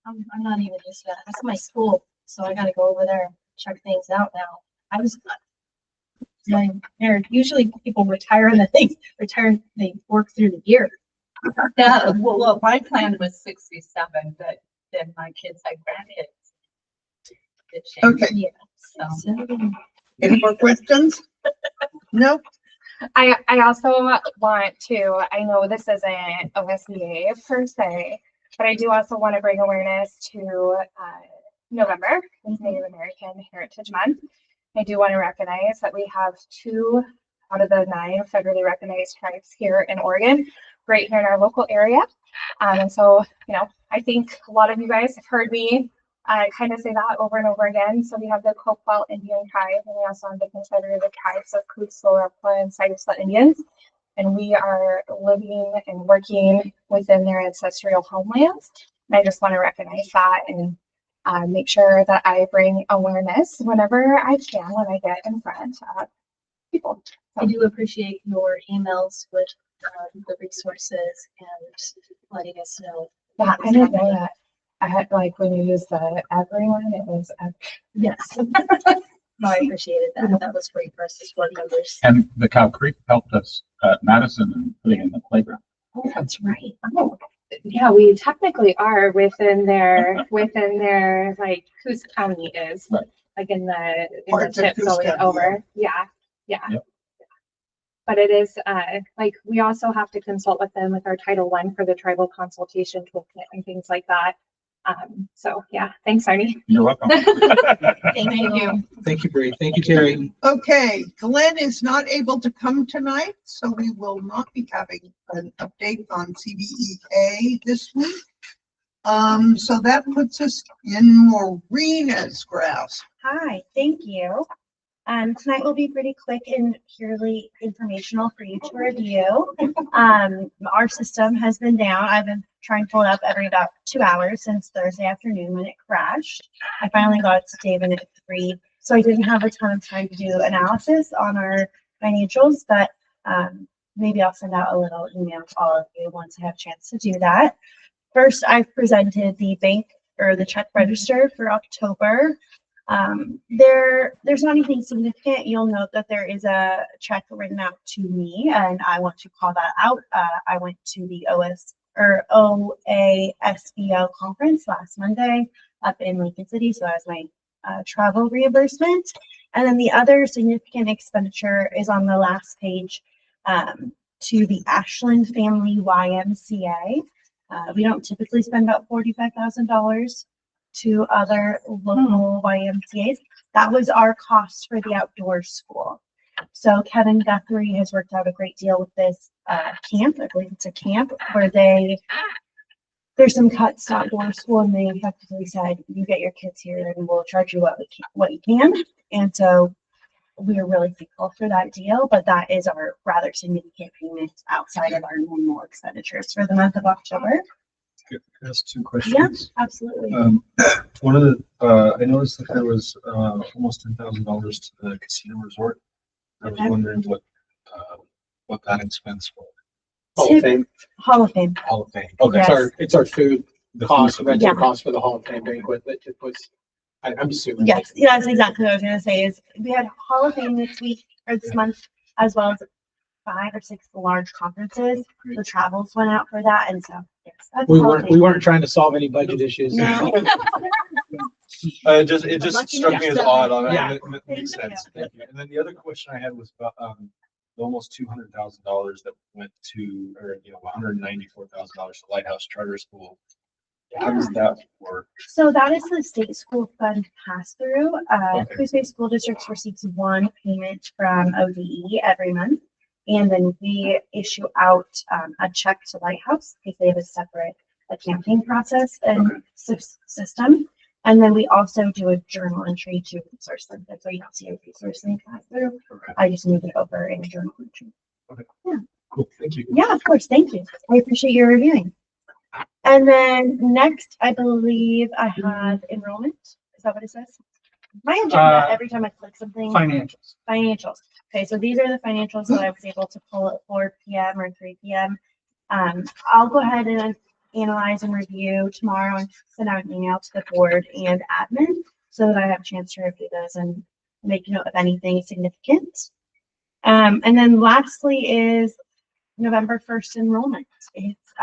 I'm not even used to that. That's my school. So I gotta go over there and check things out now. I was usually people retire and then they work through the year. Well, my plan was 67, but then my kids had grandkids. It changed, Okay, Yeah. so. any more questions? No? I also want to, I know this isn't OSBA per se, but I do also want to bring awareness to November, is Native American Heritage Month. I do want to recognize that we have 2 out of the 9 federally recognized tribes here in Oregon, right here in our local area. And so, you know, I think a lot of you guys have heard me kind of say that over and over again. So we have the Coquille Indian tribe, and we also have the Confederated tribes of Coos, Sorapa, and Siuslaw Indians. And we are living and working within their ancestral homelands. And I just want to recognize that and make sure that I bring awareness whenever I can when I get in front of people. I do appreciate your emails with the resources and letting us know Yeah, I didn't know that. I had like when you use the everyone, it was Yes. No, I appreciated that. That was great for us as board members. And the Cow Creek helped us at Madison and putting in the playground. Oh, that's right. oh yeah, we technically are within their like Coos County is Right. like in the Parts of tip Coos going County, over. Yeah. Yep. But it is like we also have to consult with them with our Title I for the tribal consultation toolkit and things like that. So yeah, thanks, Arnie. You're welcome. Thank you. Thank you, Bree. Thank you, Terry. Okay, Glenn is not able to come tonight, so we will not be having an update on CBEA this week. So that puts us in Marina's grasp. Hi, thank you. Tonight will be pretty quick and purely informational for you to review. Our system has been down. I've been trying to pull it up every about 2 hours since Thursday afternoon when it crashed. I finally got it to David at 3, so I didn't have a ton of time to do analysis on our financials, but maybe I'll send out a little email to all of you once I have a chance to do that. First, I've presented the bank or the check register for October. There's not anything significant. You'll note that there is a check written out to me, and I want to call that out. I went to the OASBO conference last Monday up in Lincoln City, so that was my travel reimbursement. And then the other significant expenditure is on the last page to the Ashland Family YMCA. We don't typically spend about $45,000 to other local YMCAs. That was our cost for the outdoor school. So Kevin Guthrie has worked out a great deal with this camp. I believe it's a camp where there's some cuts to outdoor school, and they effectively said, you get your kids here and we'll charge you what you can. And so we are really thankful for that deal, but that is our rather significant payment outside of our normal expenditures for the month of October. That's 2 questions. Yeah, absolutely. One of the, I noticed that there was almost $10,000 to the casino resort. I was Okay. wondering what that expense was. Hall of Fame. Hall of Fame. Hall of Fame. Okay, Yes. it's our food The cost, food- rental Yeah. cost for the Hall of Fame banquet that it was, I'm assuming. Yes, yeah, that's exactly what I was gonna say is we had Hall of Fame this week or this month, as well as 5 or 6 large conferences. The travels went out for that, and so yes. That's We Hall of weren't Fame. trying to solve any budget issues. No. It just Lucky struck me as odd on it. Yeah. and it makes sense. Thank you. And then the other question I had was about the almost $200,000 that went to, or $194,000 to Lighthouse Charter School. How does that work? So that is the state school fund pass through. Okay. Coos Bay School Districts receives one payment from ODE every month. And then we issue out a check to Lighthouse because they have a separate accounting process and system. And then we also do a journal entry to Resource Link. That's why you don't see a Resource Link pass through. Okay. I just move it over in a journal entry. Cool. Thank you. Yeah, of course. Thank you. I appreciate your reviewing. And then next, I believe I have enrollment. Is that what it says? My agenda, every time I click something. Financials. Financials. Okay, so these are the financials that I was able to pull at 4 p.m. or 3 p.m. I'll go ahead and analyze and review tomorrow and send out an email to the board and admin so that I have a chance to review those and make note of anything significant. And then lastly is November 1st enrollment. It's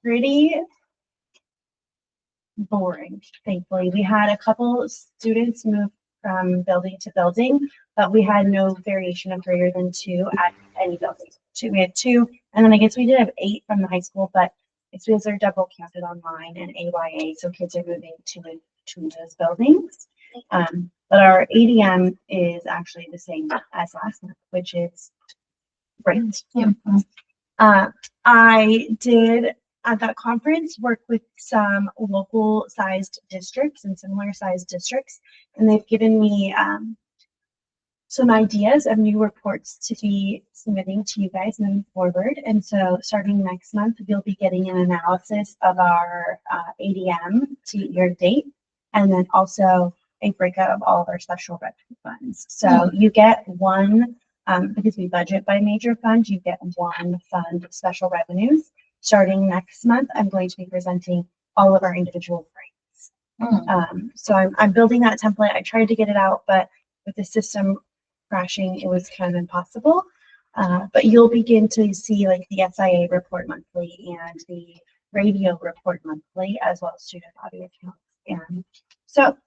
pretty boring, thankfully. We had a couple students move from building to building, but we had no variation of greater than 2 at any building. We had 2, and then I guess we did have 8 from the high school, but it's because they're double counted online and AYA, so kids are moving to those buildings. But our ADM is actually the same as last month, which is great. I did at that conference work with some local sized districts and similar sized districts, and they've given me some ideas of new reports to be submitting to you guys moving forward. And so starting next month, you'll be getting an analysis of our ADM to year date, and then also a breakout of all of our special revenue funds. So you get one, because we budget by major fund, you get one fund of special revenues starting next month, I'm going to be presenting all of our individual grades. So I'm building that template. I tried to get it out, but with the system crashing, it was kind of impossible. But you'll begin to see like the SIA report monthly and the radio report monthly, as well as student audio accounts. And so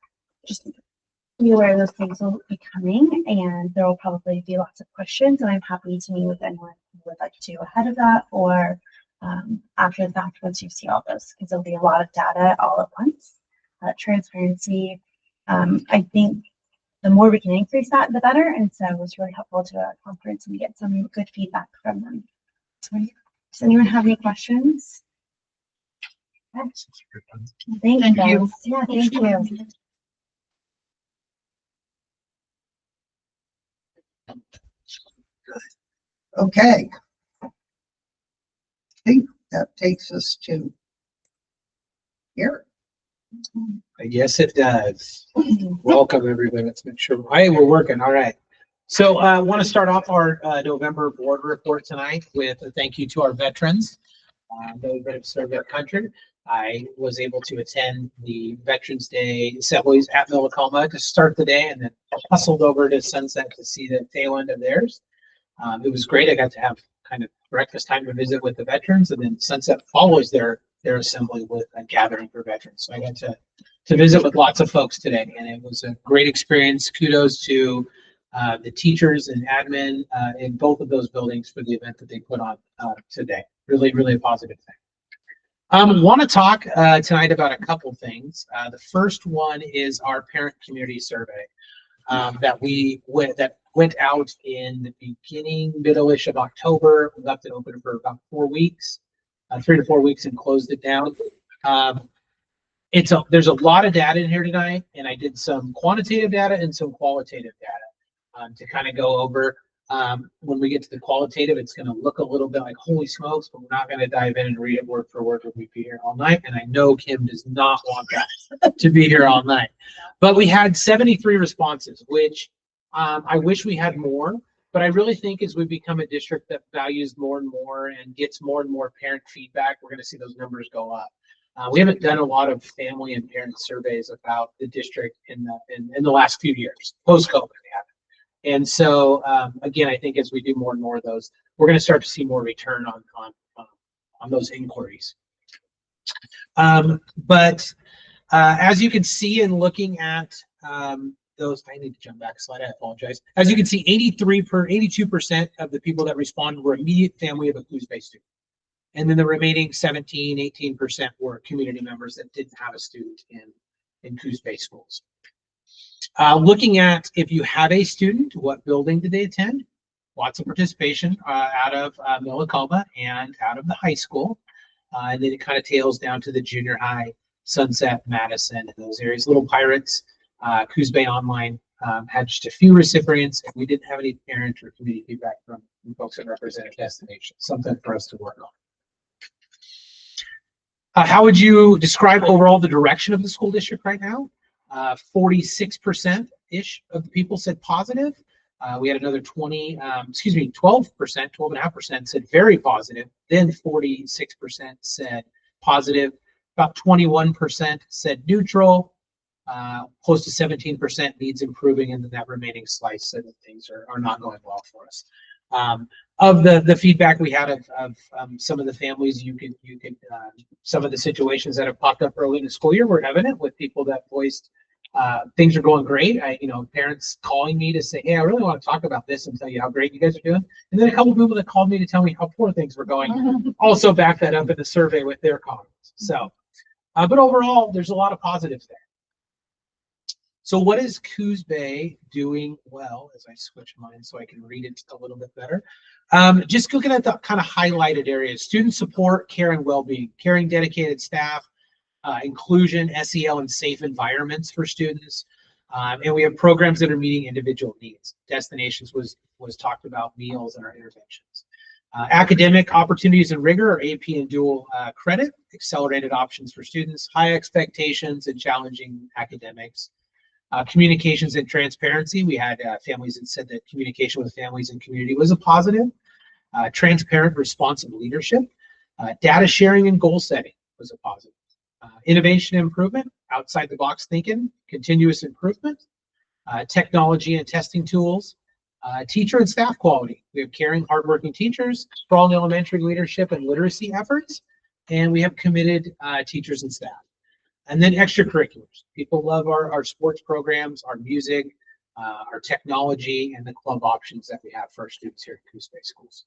just be aware those things will be coming, and there will probably be lots of questions, and I'm happy to meet with anyone who would like to ahead of that or after the fact once you see all those, because there'll be a lot of data all at once. Transparency, I think the more we can increase that, the better, and so it was really helpful to a conference and get some good feedback from them. So, does anyone have any questions? Thank you. Guys. Yeah, thank you. Okay. I think that takes us to here. Yes, it does. Welcome, everybody. Let's make sure. Hey, we're working. All right. So I want to start off our November board report tonight with a thank you to our veterans, those that have served our country. I was able to attend the Veterans Day assemblies at Millicoma to start the day, and then hustled over to Sunset to see the tail end of theirs. It was great. I got to have kind of breakfast time to visit with the veterans, and then Sunset follows their assembly with a gathering for veterans. So I got to visit with lots of folks today, and it was a great experience. Kudos to the teachers and admin in both of those buildings for the event that they put on today. Really, really a positive thing. Want to talk tonight about a couple things. The first one is our parent community survey that went out in the beginning, middle-ish of October. We left it open for about 4 weeks, 3 to 4 weeks, and closed it down. There's a lot of data in here tonight, and I did some quantitative data and some qualitative data to kind of go over. When we get to the qualitative, it's going to look a little bit like holy smokes, but we're not going to dive in and read it word for word. We'll be here all night, and I know Kim does not want that to be here all night. But we had 73 responses, which I wish we had more, but I really think as we become a district that values more and more and gets more and more parent feedback, we're going to see those numbers go up. We haven't done a lot of family and parent surveys about the district in the last few years, post-COVID. We haven't. And so, again, I think as we do more and more of those, we're going to start to see more return on those inquiries. But as you can see in looking at those, I need to jump back a slide. I apologize. As you can see, 82% of the people that responded were immediate family of a Coos Bay student. And then the remaining 18% were community members that didn't have a student in Coos Bay schools. Looking at if you have a student, what building did they attend? Lots of participation out of Millicoma and out of the high school. And then it kind of tails down to the junior high, Sunset, Madison, and those areas. Little Pirates, Coos Bay Online had just a few recipients, and we didn't have any parent or community feedback from folks that represented destinations. Something for us to work on. How would you describe overall the direction of the school district right now? 46%-ish of the people said positive. We had another 12.5% said very positive. Then 46% said positive. About 21% said neutral. Close to 17% needs improving, and then that remaining slice said that things are not going well for us. Of the feedback we had of some of the families, you could some of the situations that have popped up early in the school year were evident with people that voiced things are going great. Parents calling me to say, hey, I really want to talk about this and tell you how great you guys are doing. And then a couple of people that called me to tell me how poor things were going also back that up in the survey with their comments. So, but overall, there's a lot of positives there. So what is Coos Bay doing well? As I switch mine so I can read it a little bit better. Just looking at the kind of highlighted areas: student support, care, and well-being, caring, dedicated staff, inclusion, SEL, and safe environments for students. And we have programs that are meeting individual needs. Destinations was talked about, meals, and our interventions. Academic opportunities and rigor, or AP and dual credit, accelerated options for students, high expectations and challenging academics. Communications and transparency. We had families that said that communication with families and community was a positive. Transparent, responsive leadership. Data sharing and goal setting was a positive. Innovation and improvement, outside the box thinking, continuous improvement, technology and testing tools, teacher and staff quality. We have caring, hardworking teachers, strong elementary leadership and literacy efforts, and we have committed teachers and staff. And then extracurriculars. People love our sports programs, our music, our technology, and the club options that we have for our students here at Coos Bay Schools.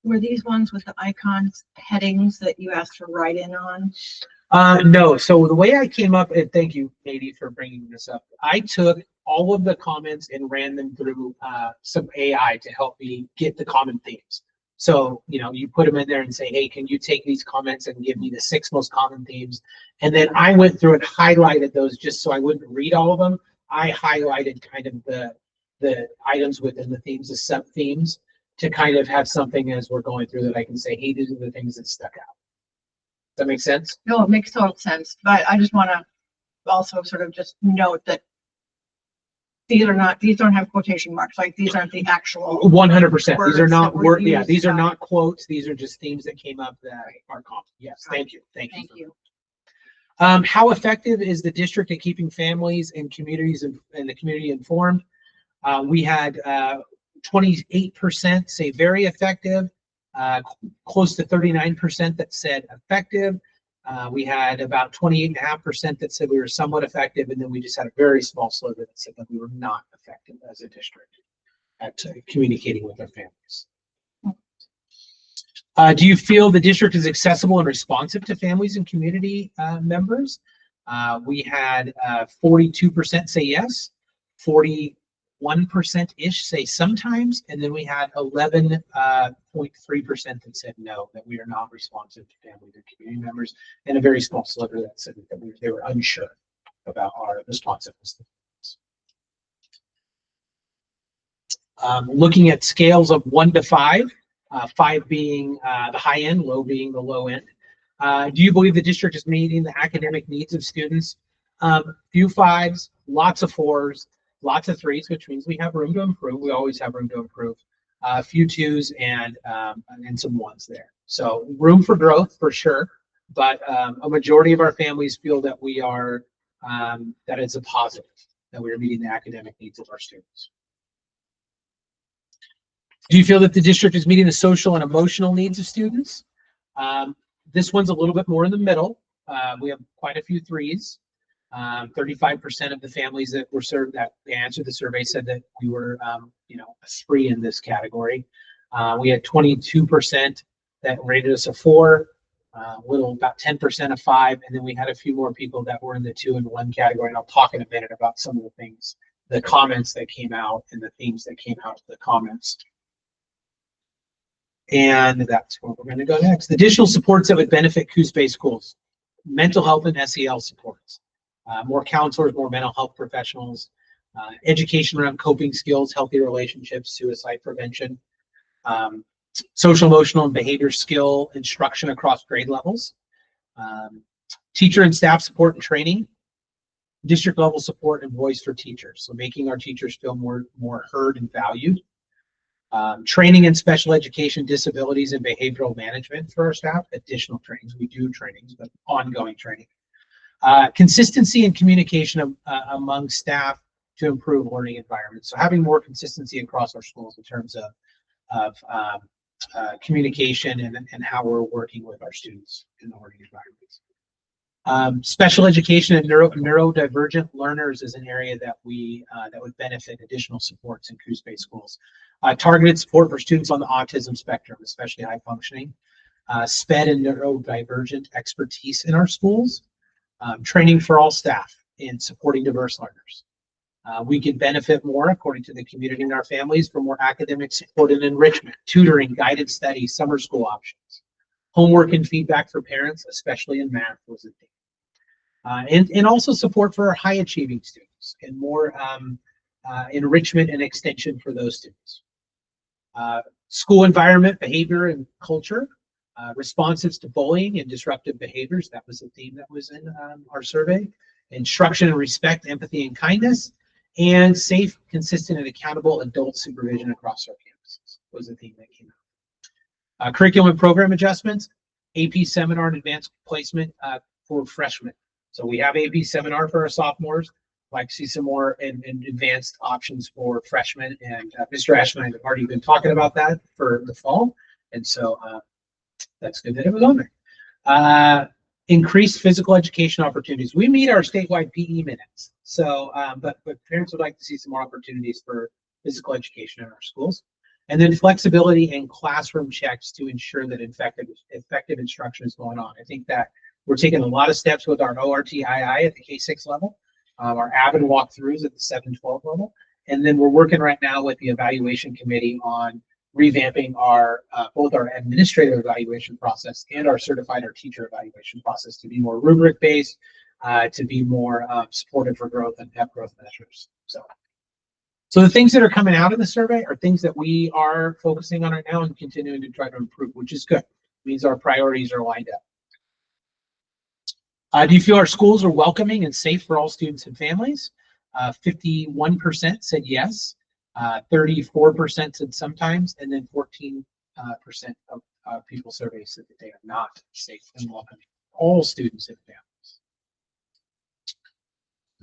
Were these ones with the icons, headings that you asked for write-in on? No. So the way I came up, and thank you, Katie, for bringing this up. I took all of the comments and ran them through some AI to help me get the common themes. So, you know, you put them in there and say, hey, can you take these comments and give me the 6 most common themes? And then I went through and highlighted those just so I wouldn't read all of them. I highlighted kind of the items within the themes, the sub themes, to kind of have something as we're going through that I can say, hey, these are the things that stuck out. Does that make sense? No, it makes total sense, but I just want to also sort of just note that these don't have quotation marks, like these aren't the actual 100%. These are not words that were word. Yeah, used these are by- not quotes. These are just themes that came up that are common. Yes, thank you. Thank Thank you. you. How effective is the district at keeping families and communities and the community informed? We had 28% say very effective, close to 39% that said effective. We had about 28.5% that said we were somewhat effective, and then we just had a very small sliver that said that we were not effective as a district at communicating with our families. Do you feel the district is accessible and responsive to families and community members? We had 42% say yes, 41%-ish say sometimes, and then we had 11.3% that said no, that we are not responsive to families and community members, and a very small sliver that said that they were unsure about our responsiveness. Looking at scales of 1 to 5, 5 being the high end, low being the low end. Do you believe the district is meeting the academic needs of students? Few 5s, lots of 4s, lots of 3s, which means we have room to improve. We always have room to improve. A few 2s and some 1s there. So room for growth for sure, but a majority of our families feel that we are that it's a positive, that we are meeting the academic needs of our students. Do you feel that the district is meeting the social and emotional needs of students? This one's a little bit more in the middle. We have quite a few 3s. 35% of the families that were served that answered the survey said that we were, a 3 in this category. We had 22% that rated us a 4, about 10% a 5, and then we had a few more people that were in the 2 and 1 category. And I'll talk in a minute about some of the things, the comments that came out and the themes that came out of the comments. And that's where we're going to go next. Additional supports that would benefit Coos Bay schools: mental health and SEL supports. More counselors, more mental health professionals, education around coping skills, healthy relationships, suicide prevention, social, emotional, and behavior skill instruction across grade levels, teacher and staff support and training, district level support and voice for teachers. So making our teachers feel more heard and valued. Training in special education, disabilities, and behavioral management for our staff. Additional trainings. We do trainings, but ongoing training. Consistency and communication among staff to improve learning environments. So having more consistency across our schools in terms of communication and how we're working with our students in the learning environments. Special education and neurodivergent learners is an area that that would benefit additional supports in Coos Bay schools. Targeted support for students on the autism spectrum, especially high functioning. SPED and neurodivergent expertise in our schools. Training for all staff in supporting diverse learners. We could benefit more, according to the community and our families, for more academic support and enrichment, tutoring, guided study, summer school options. Homework and feedback for parents, especially in math, was a thing. And also support for our high achieving students and more enrichment and extension for those students. School environment, behavior, and culture. Responses to bullying and disruptive behaviors. That was a theme that was in our survey. Instruction and respect, empathy, and kindness. And safe, consistent, and accountable adult supervision across our campuses was a theme that came Curriculum and program adjustments, AP seminar and advanced placement for freshmen. So we have AP seminar for our sophomores. Like to see some more in advanced options for freshmen, and Mr. Ashman and I have already been talking about that for the fall, and so that's good that it was on there. Increased physical education opportunities. We meet our statewide PE minutes, so but parents would like to see some more opportunities for physical education in our schools, and then flexibility in classroom checks to ensure that effective instruction is going on. I think that we're taking a lot of steps with our ORTII at the K-6 level. Our AVID walkthroughs at the 7-12 level. And then we're working right now with the evaluation committee on revamping our both our administrative evaluation process and our certified or teacher evaluation process to be more rubric based, to be more supportive for growth and have growth measures. So the things that are coming out of the survey are things that we are focusing on right now and continuing to try to improve, which is good. It means our priorities are lined up. Do you feel our schools are welcoming and safe for all students and families? 51% said yes, 34% said sometimes, and then 14% of people surveyed said that they are not safe and welcoming for all students and families.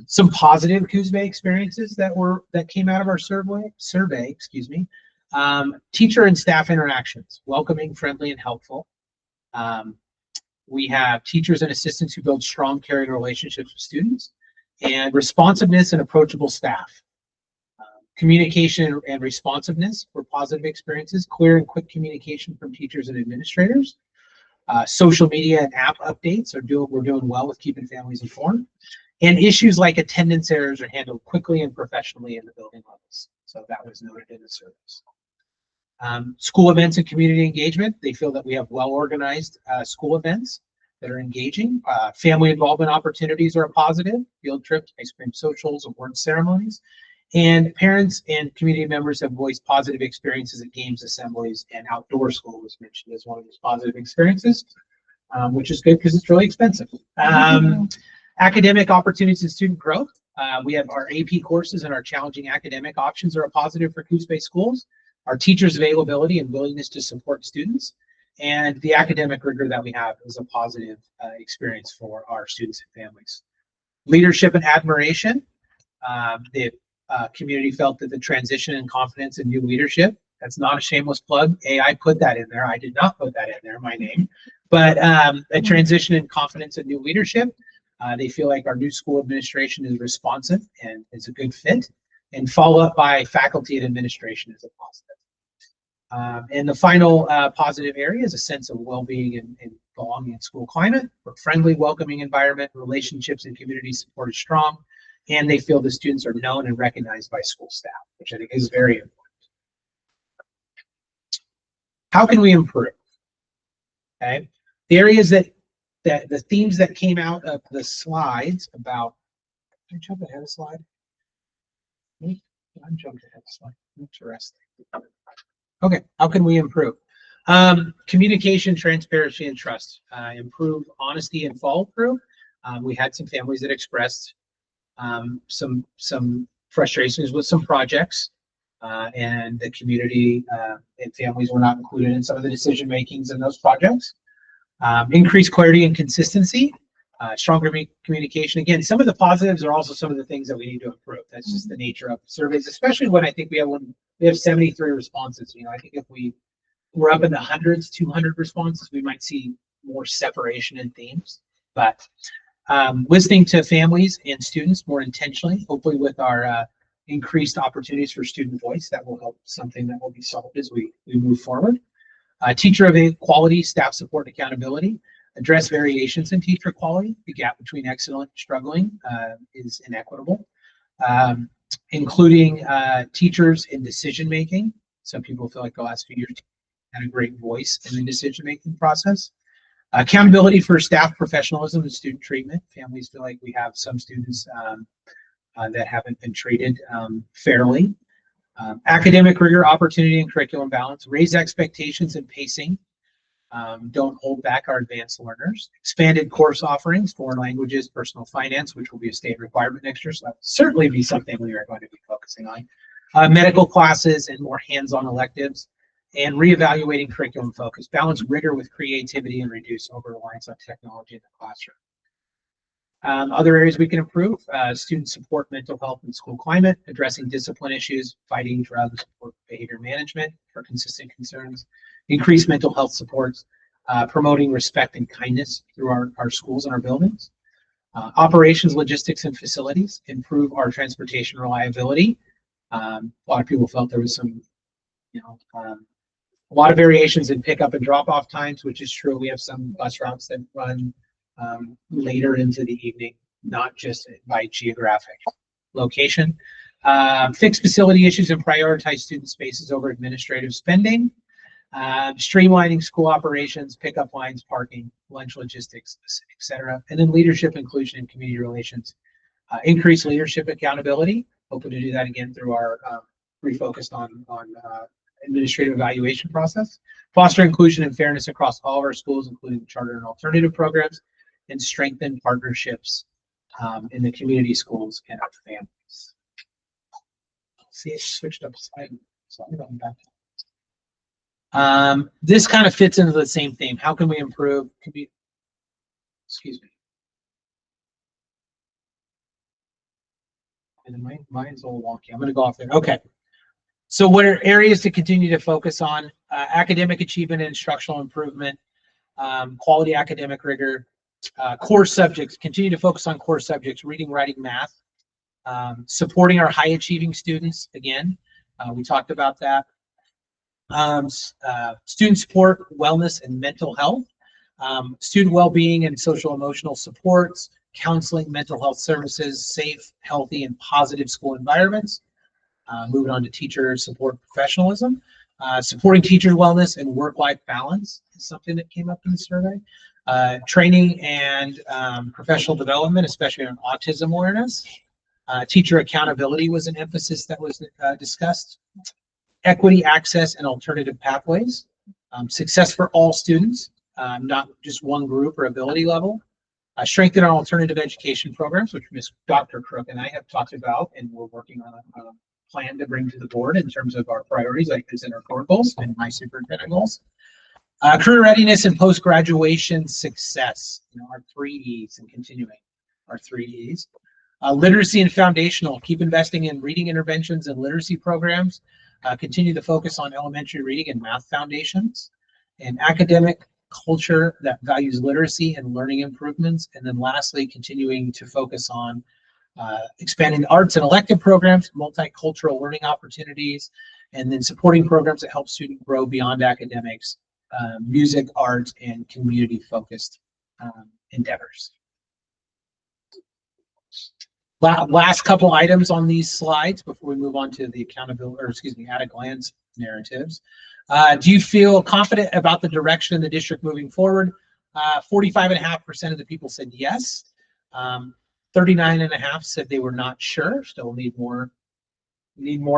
Some positive Coos Bay experiences that came out of our survey, excuse me. Teacher and staff interactions, welcoming, friendly, and helpful. We have teachers and assistants who build strong, caring relationships with students, and responsiveness and approachable staff. Communication and responsiveness were positive experiences, clear and quick communication from teachers and administrators. Social media and app updates we're doing well with keeping families informed. And issues like attendance errors are handled quickly and professionally in the building levels. So that was noted in the surveys. School events and community engagement. They feel that we have well-organized school events that are engaging. Family involvement opportunities are a positive. Field trips, ice cream socials, award ceremonies. And parents and community members have voiced positive experiences at games, assemblies, and outdoor school was mentioned as one of those positive experiences, which is good because it's really expensive. Academic opportunities and student growth. We have our AP courses and our challenging academic options are a positive for Coos Bay schools. Our teachers' availability and willingness to support students, and the academic rigor that we have is a positive experience for our students and families. Leadership and admiration. The community felt that the transition and confidence in new leadership, that's not a shameless plug. I put that in there. I did not put that in there, my name. But a transition and confidence in new leadership. They feel like our new school administration is responsive and is a good fit. And follow up by faculty and administration is a positive. And the final positive area is a sense of well-being and belonging in school climate. A friendly, welcoming environment, relationships and community support is strong, and they feel the students are known and recognized by school staff, which I think is very important. How can we improve? Okay, the areas that the themes that came out of the slides about. Can I jump ahead a slide? I'm jumping ahead a slide. Interesting. Okay, how can we improve? Communication, transparency, and trust. Improve honesty and follow through. We had some families that expressed some frustrations with some projects, and the community and families were not included in some of the decision makings in those projects. Increased clarity and consistency. Stronger communication. Again, some of the positives are also some of the things that we need to improve. That's just the nature of surveys, especially when I think we have 73 responses. You know, I think if we're up in the hundreds, 200 responses, we might see more separation in themes. But listening to families and students more intentionally, hopefully with our increased opportunities for student voice, that will help something that will be solved as we move forward. Teacher equality, staff support, and accountability. Address variations in teacher quality. The gap between excellent and struggling is inequitable. Including teachers in decision making. Some people feel like the last few years had a great voice in the decision making process. Accountability for staff professionalism and student treatment. Families feel like we have some students that haven't been treated fairly. Academic rigor, opportunity, and curriculum balance. Raise expectations and pacing. Don't hold back our advanced learners. Expanded course offerings, foreign languages, personal finance, which will be a state requirement next year. So that will certainly be something we are going to be focusing on. Medical classes and more hands-on electives. and reevaluating curriculum focus, balance rigor with creativity and reduce over-reliance on technology in the classroom. Other areas we can improve, student support, mental health and school climate, addressing discipline issues, fighting drugs, or behavior management for consistent concerns, increase mental health supports, promoting respect and kindness through our schools and our buildings, operations, logistics, and facilities, improve our transportation reliability. A lot of people felt there was some, a lot of variations in pickup and drop-off times, which is true. We have some bus routes that run later into the evening, not just by geographic location. Fix facility issues and prioritize student spaces over administrative spending. Streamlining school operations, pickup lines, parking, lunch logistics, etc. And then leadership, inclusion, and community relations. Increase leadership accountability. Hoping to do that again through our refocused on administrative evaluation process. Foster inclusion and fairness across all of our schools, including charter and alternative programs, and strengthen partnerships in the community schools and our families. See, it switched up slide. This kind of fits into the same theme. How can we improve? Excuse me. And mine's a little wonky. I'm going to go off there. Okay. So what are areas to continue to focus on? Academic achievement and instructional improvement, quality academic rigor, core subjects, continue to focus on core subjects, reading, writing, math, supporting our high achieving students. Again, we talked about that. Student support, wellness, and mental health, student well-being and social emotional supports, counseling, mental health services, safe, healthy, and positive school environments. Moving on to teacher support professionalism, supporting teacher wellness and work-life balance is something that came up in the survey. Training and professional development, especially on autism awareness. Teacher accountability was an emphasis that was discussed. Equity, access, and alternative pathways. Success for all students, not just one group or ability level. Strengthen our alternative education programs, which Dr. Crook and I have talked about, and we're working on a plan to bring to the board in terms of our priorities, like this in our core goals and my superintendent goals. Career readiness and post-graduation success, our 3 E's and continuing our 3 E's. Literacy and foundational, keep investing in reading interventions and literacy programs. Continue to focus on elementary reading and math foundations. And academic culture that values literacy and learning improvements. And then lastly, continuing to focus on expanding the arts and elective programs, multicultural learning opportunities, and then supporting programs that help students grow beyond academics, music, art, and community-focused endeavors. Last couple items on these slides before we move on to the at a glance narratives. Do you feel confident about the direction of the district moving forward? 45.5% of the people said yes. 39.5% said they were not sure, still need more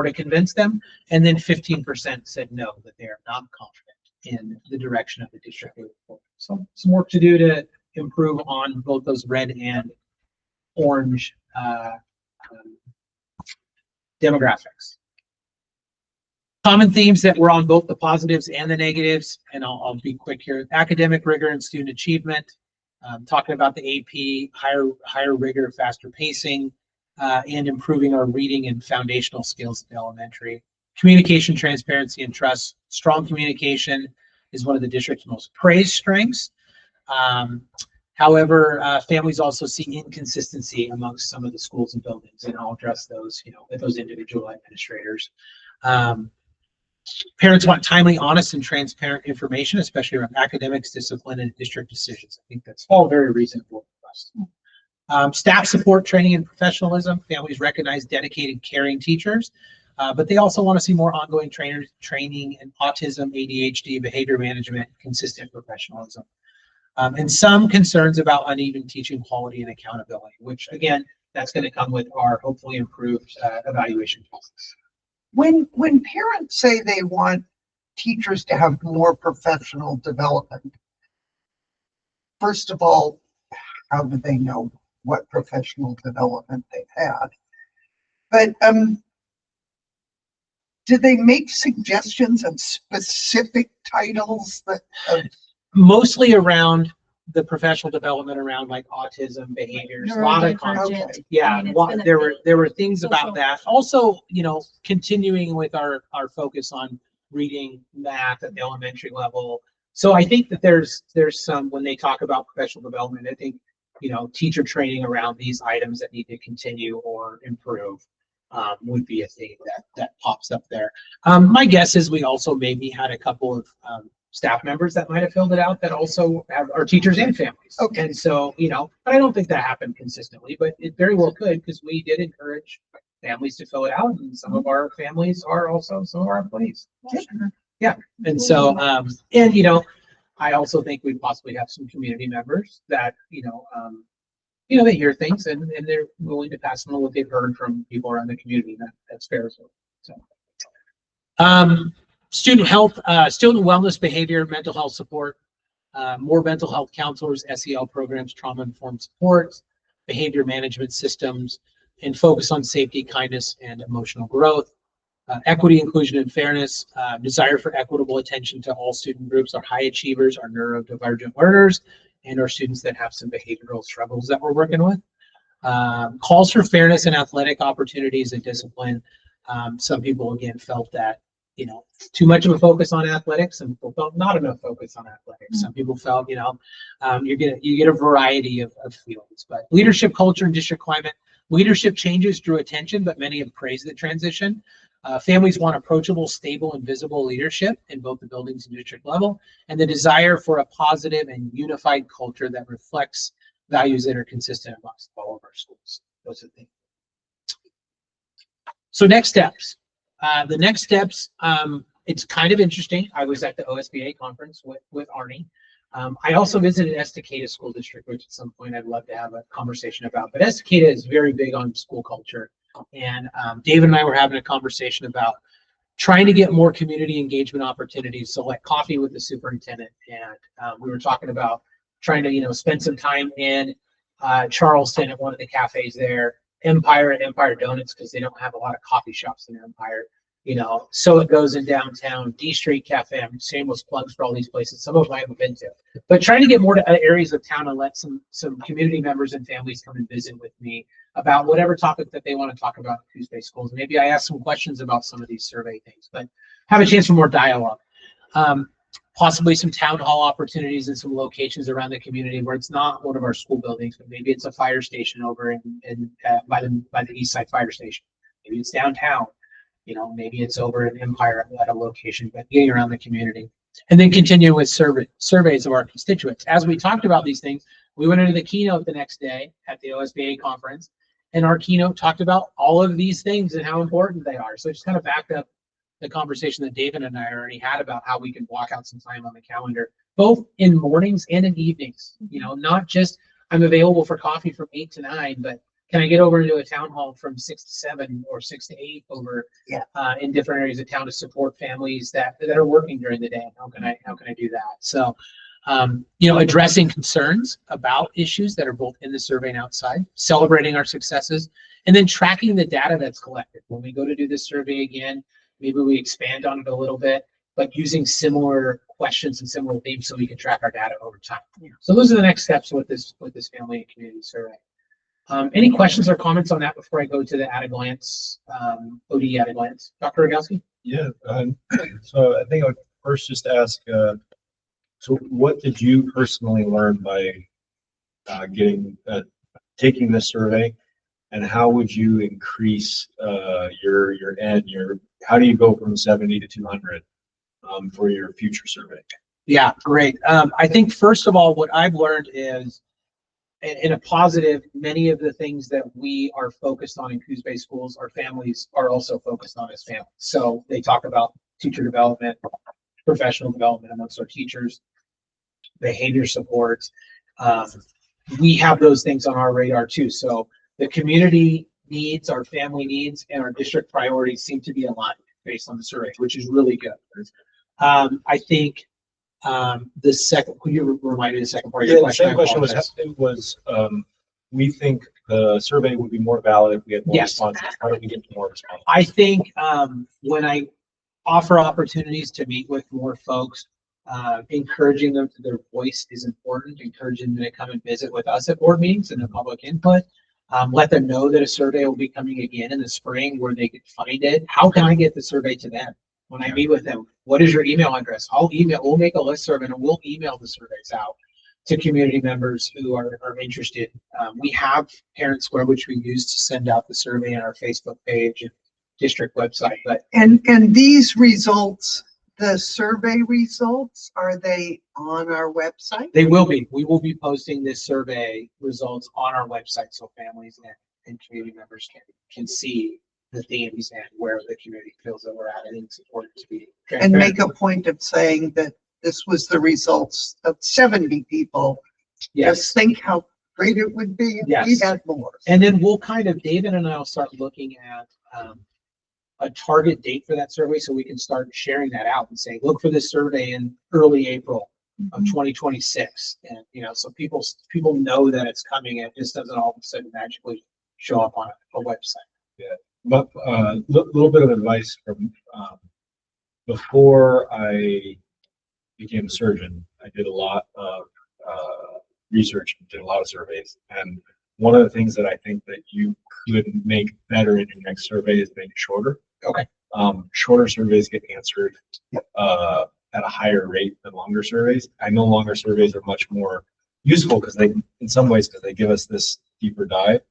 to convince them. And then 15% said no, that they are not confident in the direction of the district moving forward. So some work to do to improve on both those red and orange demographics. Common themes that were on both the positives and the negatives, and I'll be quick here. Academic rigor and student achievement, talking about the AP, higher rigor, faster pacing, and improving our reading and foundational skills in elementary. Communication, transparency, and trust. Strong communication is one of the district's most praised strengths. However, families also see inconsistency amongst some of the schools and buildings, and I'll address those, with those individual administrators. Parents want timely, honest, and transparent information, especially around academics, discipline, and district decisions. I think that's all very reasonable for us. Staff support, training, and professionalism. Families recognize dedicated, caring teachers, but they also want to see more ongoing training in autism, ADHD, behavior management, consistent professionalism. And some concerns about uneven teaching quality and accountability, which again, that's going to come with our hopefully improved evaluation process. When parents say they want teachers to have more professional development, first of all, how do they know what professional development they've had? But do they make suggestions of specific titles that, Mostly around the professional development around like autism behaviors, a lot of content. Neurodivergent. Yeah, I mean, it's been a there were things about social- that. Also, continuing with our focus on reading math at the elementary level. So I think that there's some, when they talk about professional development, I think, teacher training around these items that need to continue or improve would be a thing that pops up there. My guess is we also maybe had a couple of staff members that might have filled it out that also are teachers and families. Okay. And so, but I don't think that happened consistently, but it very well could, because we did encourage families to fill it out, and some of our families are also some of our employees. Yeah. And so, I also think we possibly have some community members that, they hear things and they're willing to pass on what they've heard from people around the community. That's fair as well. So, student health, student wellness, behavior, mental health support, more mental health counselors, SEL programs, trauma-informed supports, behavior management systems, and focus on safety, kindness, and emotional growth. Equity, inclusion, and fairness, desire for equitable attention to all student groups, our high achievers, our neurodivergent learners, and our students that have some behavioral struggles that we're working with. Calls for fairness in athletic opportunities and discipline. Some people, again, felt that, too much of a focus on athletics. Some people felt not enough focus on athletics. Some people felt, you get a variety of fields. But leadership culture and district climate. Leadership changes drew attention, but many have praised the transition. Families want approachable, stable, and visible leadership in both the buildings and district level, and the desire for a positive and unified culture that reflects values that are consistent amongst all of our schools. Those are the things. So next steps. The next steps, it's kind of interesting. I was at the OSBA conference with Arnie. I also visited Estacada School District, which at some point I'd love to have a conversation about. But Estacada is very big on school culture. And David and I were having a conversation about trying to get more community engagement opportunities. So like coffee with the superintendent. And we were talking about trying to, spend some time in Charleston at one of the cafes there, Empire at Empire Donuts, because they don't have a lot of coffee shops in Empire. So it goes in downtown, D Street Cafe. I'm shameless plugs for all these places. Some of them I haven't been to, but trying to get more to areas of town and let some community members and families come and visit with me about whatever topic that they want to talk about in Coos Bay schools. Maybe I ask some questions about some of these survey things, but have a chance for more dialogue. Possibly some town hall opportunities in some locations around the community where it's not one of our school buildings, but maybe it's a fire station over by the East Side Fire Station. Maybe it's downtown. Maybe it's over in Empire at a location, but getting around the community. And then continue with surveys of our constituents. As we talked about these things, we went into the keynote the next day at the OSBA conference, and our keynote talked about all of these things and how important they are. So it just kind of backed up the conversation that David and I already had about how we could block out some time on the calendar, both in mornings and in evenings. Not just I'm available for coffee from 8 to 9, but can I get over into a town hall from 6 to 7 or 6 to 8 over in different areas of town to support families that are working during the day? How can I do that? So, addressing concerns about issues that are both in the survey and outside, celebrating our successes, and then tracking the data that's collected. When we go to do this survey again, maybe we expand on it a little bit, but using similar questions and similar themes so we can track our data over time. So those are the next steps with this family and community survey. Any questions or comments on that before I go to the at-a-glance, OD at-a-glance? Dr. Rogowski? Yeah, so I think I would first just ask, so what did you personally learn by taking this survey, and how would you increase how do you go from 70 to 200 for your future survey? Yeah, great. I think first of all, what I've learned is, in a positive, many of the things that we are focused on in Coos Bay schools, our families are also focused on as families. So they talk about teacher development, professional development amongst our teachers, behavior support. We have those things on our radar too. So the community needs, our family needs, and our district priorities seem to be aligned based on the survey, which is really good. I think the second, could you remind me the second part of your question? The second question was, we think the survey would be more valid if we had more responses. How do we get more responses? I think when offer opportunities to meet with more folks, encouraging them to their voice is important, encouraging them to come and visit with us at board meetings and the public input. Let them know that a survey will be coming again in the spring where they can find it. How can I get the survey to them? When I meet with them, what is your email address? We'll make a listserv and we'll email the surveys out to community members who are interested. We have Parent Square, which we use to send out the survey on our Facebook page and district website, but And these results, the survey results, are they on our website? they will be. We will be posting this survey results on our website so families and community members can see the themes and where the community feels that we're at. I think it's important to be And transparent. make a point of saying that this was the results of 70 people. Yes. Just think how great it would be if we Yes. had more. And then we'll David and I will start looking at a target date for that survey so we can start sharing that out and say, look for this survey in early April of 2026. And, so people know that it's coming and it just doesn't all of a sudden magically show up on a website. Yeah, but little bit of advice from before I became a surgeon, I did a lot of research, did a lot of surveys, and one of the things that I think that you could make better in your next survey is make it shorter. Okay. Shorter surveys get answered at a higher rate than longer surveys. I know longer surveys are much more useful because in some ways, they give us this deeper dive.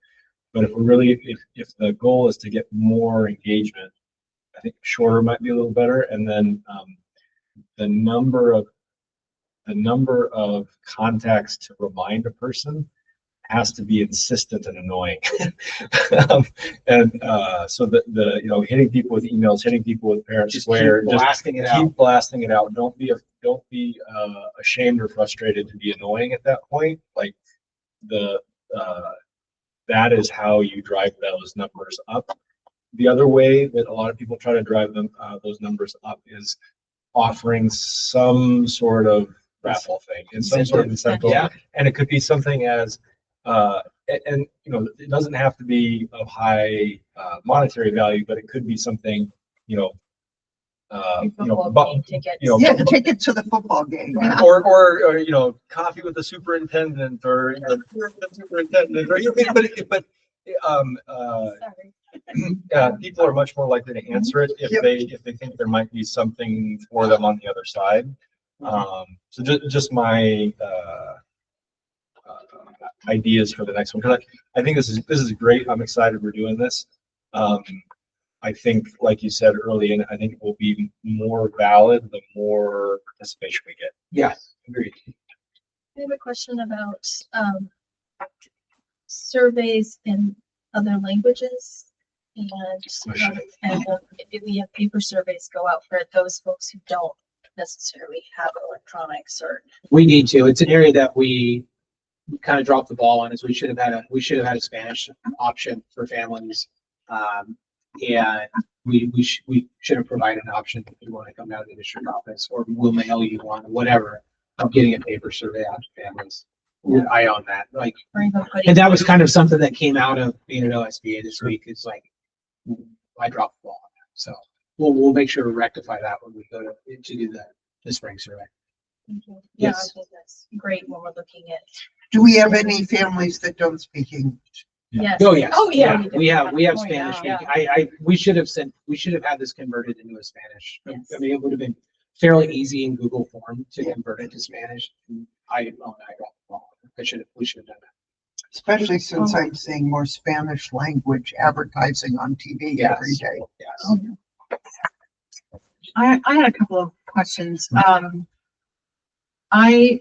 But if the goal is to get more engagement, I think shorter might be a little better. And then the number of contacts to remind a person has to be insistent and annoying. So the hitting people with emails, hitting people with Parent Square, keep blasting it out. Keep blasting it out. Don't be ashamed or frustrated to be annoying at that point. Like that is how you drive those numbers up. The other way that a lot of people try to drive those numbers up is offering some sort of raffle thing and some sort of incentive. Yeah. And it could be something as it doesn't have to be of high monetary value, but it could be something, Ticket to the football game. or coffee with the superintendent or the superintendent but people are much more likely to answer it if they think there might be something for them on the other side. So just my ideas for the next one, because I think this is great. I'm excited we're doing this. I think, like you said early, and I think it will be more valid the more participation we get. Yeah, agreed. I have a question about surveys in other languages. And if we have paper surveys go out for those folks who don't necessarily have electronics or. We need to. It's an area that we kind of dropped the ball on. Is we should have had a Spanish option for families. And we should have provided an option if you want to come down to the district office, or we'll mail you one, whatever, of getting a paper survey out to families. I own that. And that was kind of something that came out of being at OSBA this week. It's like I dropped the ball on that. So we'll make sure to rectify that when we go to do the spring survey. Thank you. Yes. Yeah, I think that's great when we're looking at. Do we have any families that don't speak English? Yes. Oh, yes. Oh, yeah. We have Oh, Spanish. yeah. We should have had this converted into a Spanish. Yes. I mean, it would have been fairly easy in Google form to convert it to Spanish. I dropped the ball. We should have done that. Especially since I'm seeing more Spanish language advertising on TV every day. Yes. I had a couple of questions. I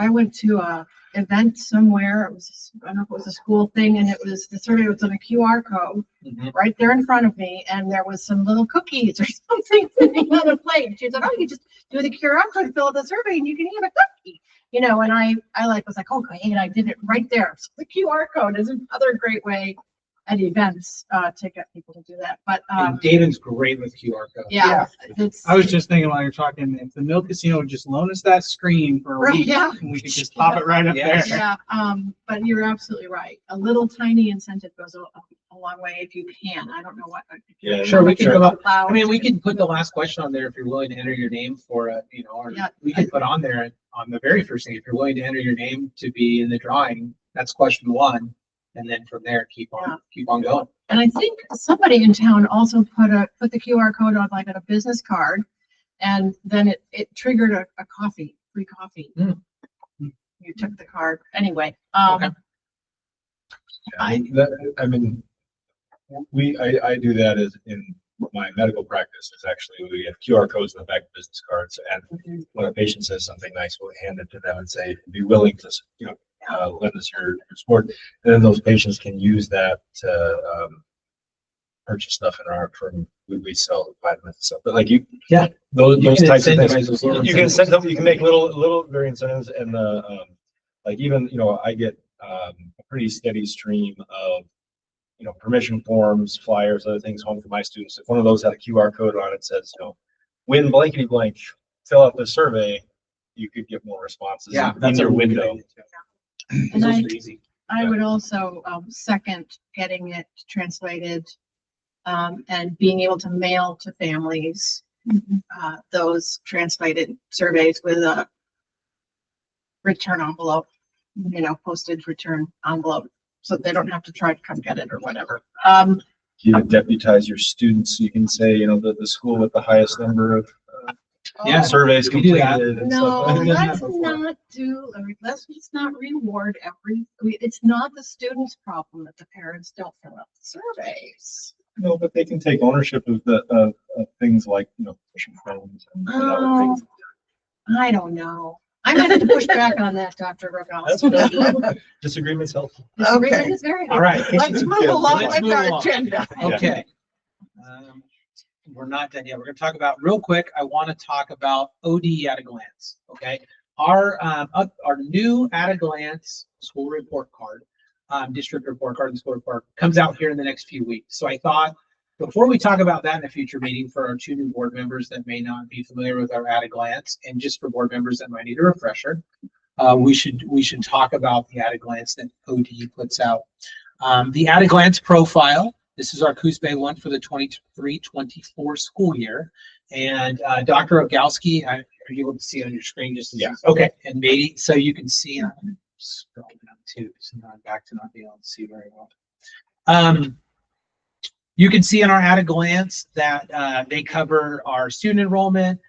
went to a event somewhere. It was, I don't know if it was a school thing, and the survey was on a QR code right there in front of me, and there was some little cookies or something sitting on a plate. She said, "Oh, you just do the QR code, fill out the survey, and you can have a cookie." And I was like, "Okay," and I did it right there. So the QR code is another great way at events to get people to do that. But And David's great with QR codes. yeah, I was just thinking while you're talking, if the Mill Casino would just loan us that screen for a Right, week, yeah. and we could just pop it right up Yes. there. yeah, but you're absolutely right. A little tiny incentive goes a a long way if you can. I don't know what. Yeah, Sure, we can sure. come up. Cloud. I mean, we can put the last question on there if you're willing to enter your name for a, you know, or Yeah. we can put on there on the very first thing, if you're willing to enter your name to be in the drawing, that's question one. And then from there, keep on going. And I think somebody in town also put the QR code on like on a business card, and then it triggered a free coffee. Mm. You took the card anyway. Okay. I mean, I do that as in my medical practice. Is actually we have QR codes in the back of business cards, and when a patient says something nice, we'll hand it to them and say, "Be willing to, lend us your support." And then those patients can use that to purchase stuff in our from we sell vitamins and stuff. But like those You can types of incentivize things, those little you can incentives. send them. You can make little very incentives, and like even I get a pretty steady stream of permission forms, flyers, other things home for my students. If one of those had a QR code on it, says, when blankety blank, fill out this survey, you could get more responses in that's your a really good window. idea, too. And Those are easy. I would also second getting it translated and being able to mail to families those translated surveys with a return envelope, postage return envelope, so they don't have to try to come get it or whatever. You can deputize your students. You can say, the school with the highest number of surveys we do that. completed and No, stuff. let's just not reward it's not the student's problem that the parents don't fill out the surveys. No, but they can take ownership of the of things like pushing phones and other things. I don't know. I might have to push back on that, Dr. Rogowski. Disagreement's helpful. Disagreement is very All right. Let's move along Let's with move our along. agenda. Okay. We're not done yet. We're going to talk about real quick. I want to talk about OD at a glance. Okay. Our new at a glance school report card, district report card and school report comes out here in the next few weeks. So I thought before we talk about that in a future meeting for our two new board members that may not be familiar with our at a glance, and just for board members that might need a refresher, we should talk about the at a glance that OD puts out. The at a glance profile. This is our Coos Bay one for the 23-24 school year. And Dr. Rogowski, are you able to see it on your screen? Okay. And maybe, so you can see, I'm going to scroll down too, so now I'm back to not being able to see very well. You can see in our at a glance that they cover our student enrollment,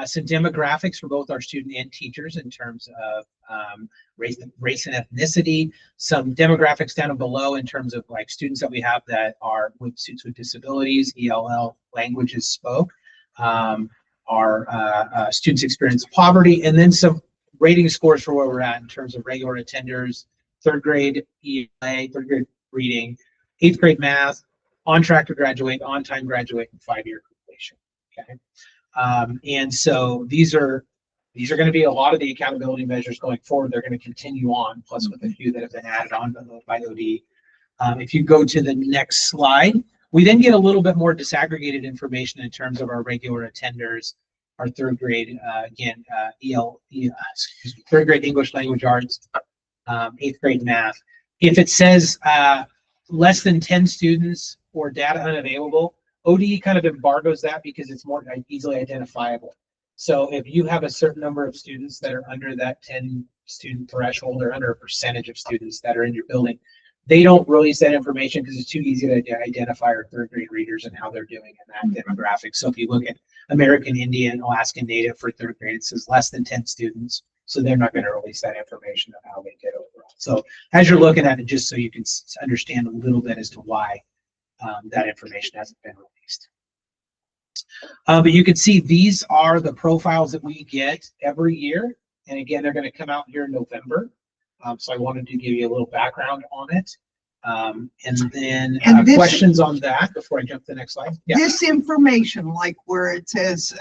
some demographics for both our student and teachers in terms of race and ethnicity, some demographics down below in terms of like students that we have that are with students with disabilities, ELL languages spoke, our students experience poverty, and then some rating scores for where we're at in terms of regular attenders, third grade ELA, third grade reading, 8th grade math, on track to graduate, on time graduate, and 5-year completion. Okay. And so these are going to be a lot of the accountability measures going forward. They're going to continue on, plus with a few that have been added on by OD. If you go to the next slide, we then get a little bit more disaggregated information in terms of our regular attenders, our third grade, third grade English language arts, 8th grade math. If it says less than 10 students or data unavailable, ODE kind of embargoes that because it's more easily identifiable. So if you have a certain number of students that are under that 10 student threshold or under a percentage of students that are in your building, they don't release that information because it's too easy to identify our third grade readers and how they're doing in that demographic. So if you look at American Indian, Alaskan Native for third grade, it says less than 10 students. So they're not going to release that information of how they did overall. So as you're looking at it, just so you can understand a little bit as to why that information hasn't been released. But you can see these are the profiles that we get every year. And again, they're going to come out here in November. So I wanted to give you a little background on it. And then questions on that before I jump to the next slide. Yeah. This information, like where it says,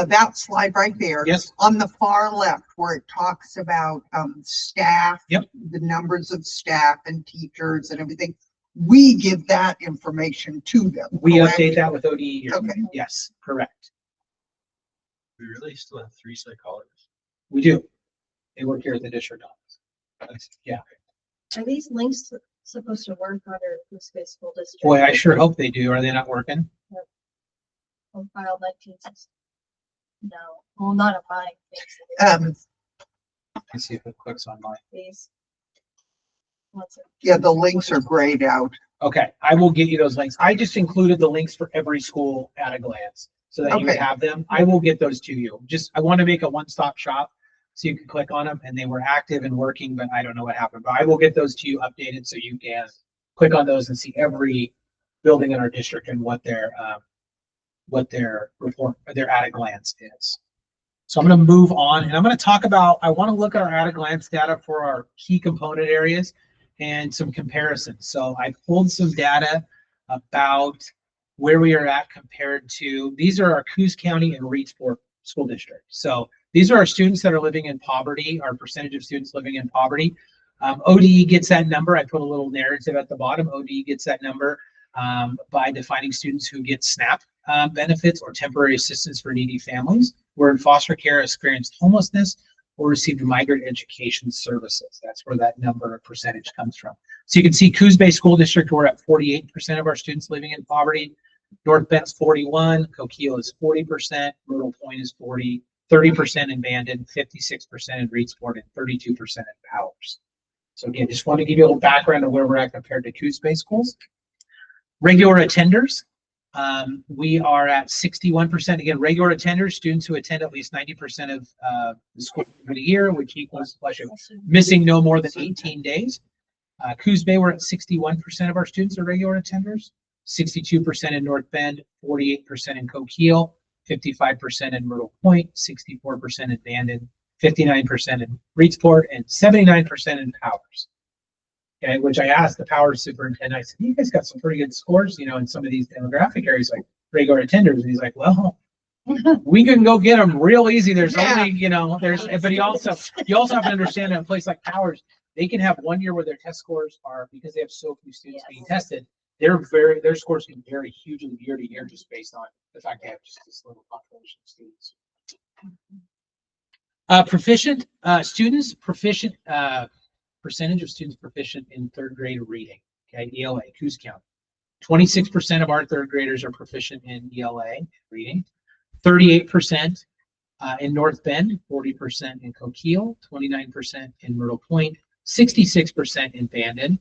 that slide right there. Yes. On the far left where it talks about staff, the numbers of staff and teachers and everything. We give that information to them. We correct? update that with ODE here. Okay. Yes, correct. We really still have 3 psychologists. We do. They work here at the district office. Yeah. Are these links supposed to work on our Coos School District? Boy, I sure hope they do. Are they not working? Profile 1960. No, well, not on mine. Let's see if it clicks on mine. These. What's it? Yeah, the links are grayed out. Okay, I will get you those links. I just included the links for every school at a glance so that you would Okay. have them. I will get those to you. Just, I want to make a one-stop shop so you can click on them and they were active and working, but I don't know what happened. But I will get those to you updated so you can click on those and see every building in our district and what their report, their at a glance is. So I'm going to move on and I'm going to talk about, I want to look at our at a glance data for our key component areas and some comparisons. So I pulled some data about where we are at compared to, these are our Coos County and Reedsport school district. So these are our students that are living in poverty, our percentage of students living in poverty. ODE gets that number. I put a little narrative at the bottom. ODE gets that number by defining students who get SNAP benefits or temporary assistance for needy families, were in foster care, experienced homelessness, or received migrant education services. That's where that number of percentage comes from. So you can see Coos Bay School District, we're at 48% of our students living in poverty. North Bend's 41, Coquille is 40%, Myrtle Point is 40, 30% in Bandon, 56% in Reedsport, and 32% in Powers. So again, just want to give you a little background of where we're at compared to Coos Bay schools. Regular attenders, we are at 61%. Again, regular attenders, students who attend at least 90% of the school for the year, which equals missing no more than 18 days. Coos Bay, we're at 61% of our students are regular attenders, 62% in North Bend, 48% in Coquille, 55% in Myrtle Point, 64% in Bandon, 59% in Reedsport, and 79% in Powers. Okay, which I asked the Powers superintendent, I said, you guys got some pretty good scores, you know, in some of these demographic areas like regular attenders. And he's like, well, we can go get them real easy. There's only, you know, but you also have to understand that a place like Powers, they can have 1 year where their test scores are, because they have so few students being tested, their scores can vary hugely year to year just based on the fact they have just this little population of students. Proficient students, percentage of students proficient in third grade reading, okay, ELA, Coos County. 26% of our third graders are proficient in ELA reading, 38% in North Bend, 40% in Coquille, 29% in Myrtle Point, 66% in Bandon,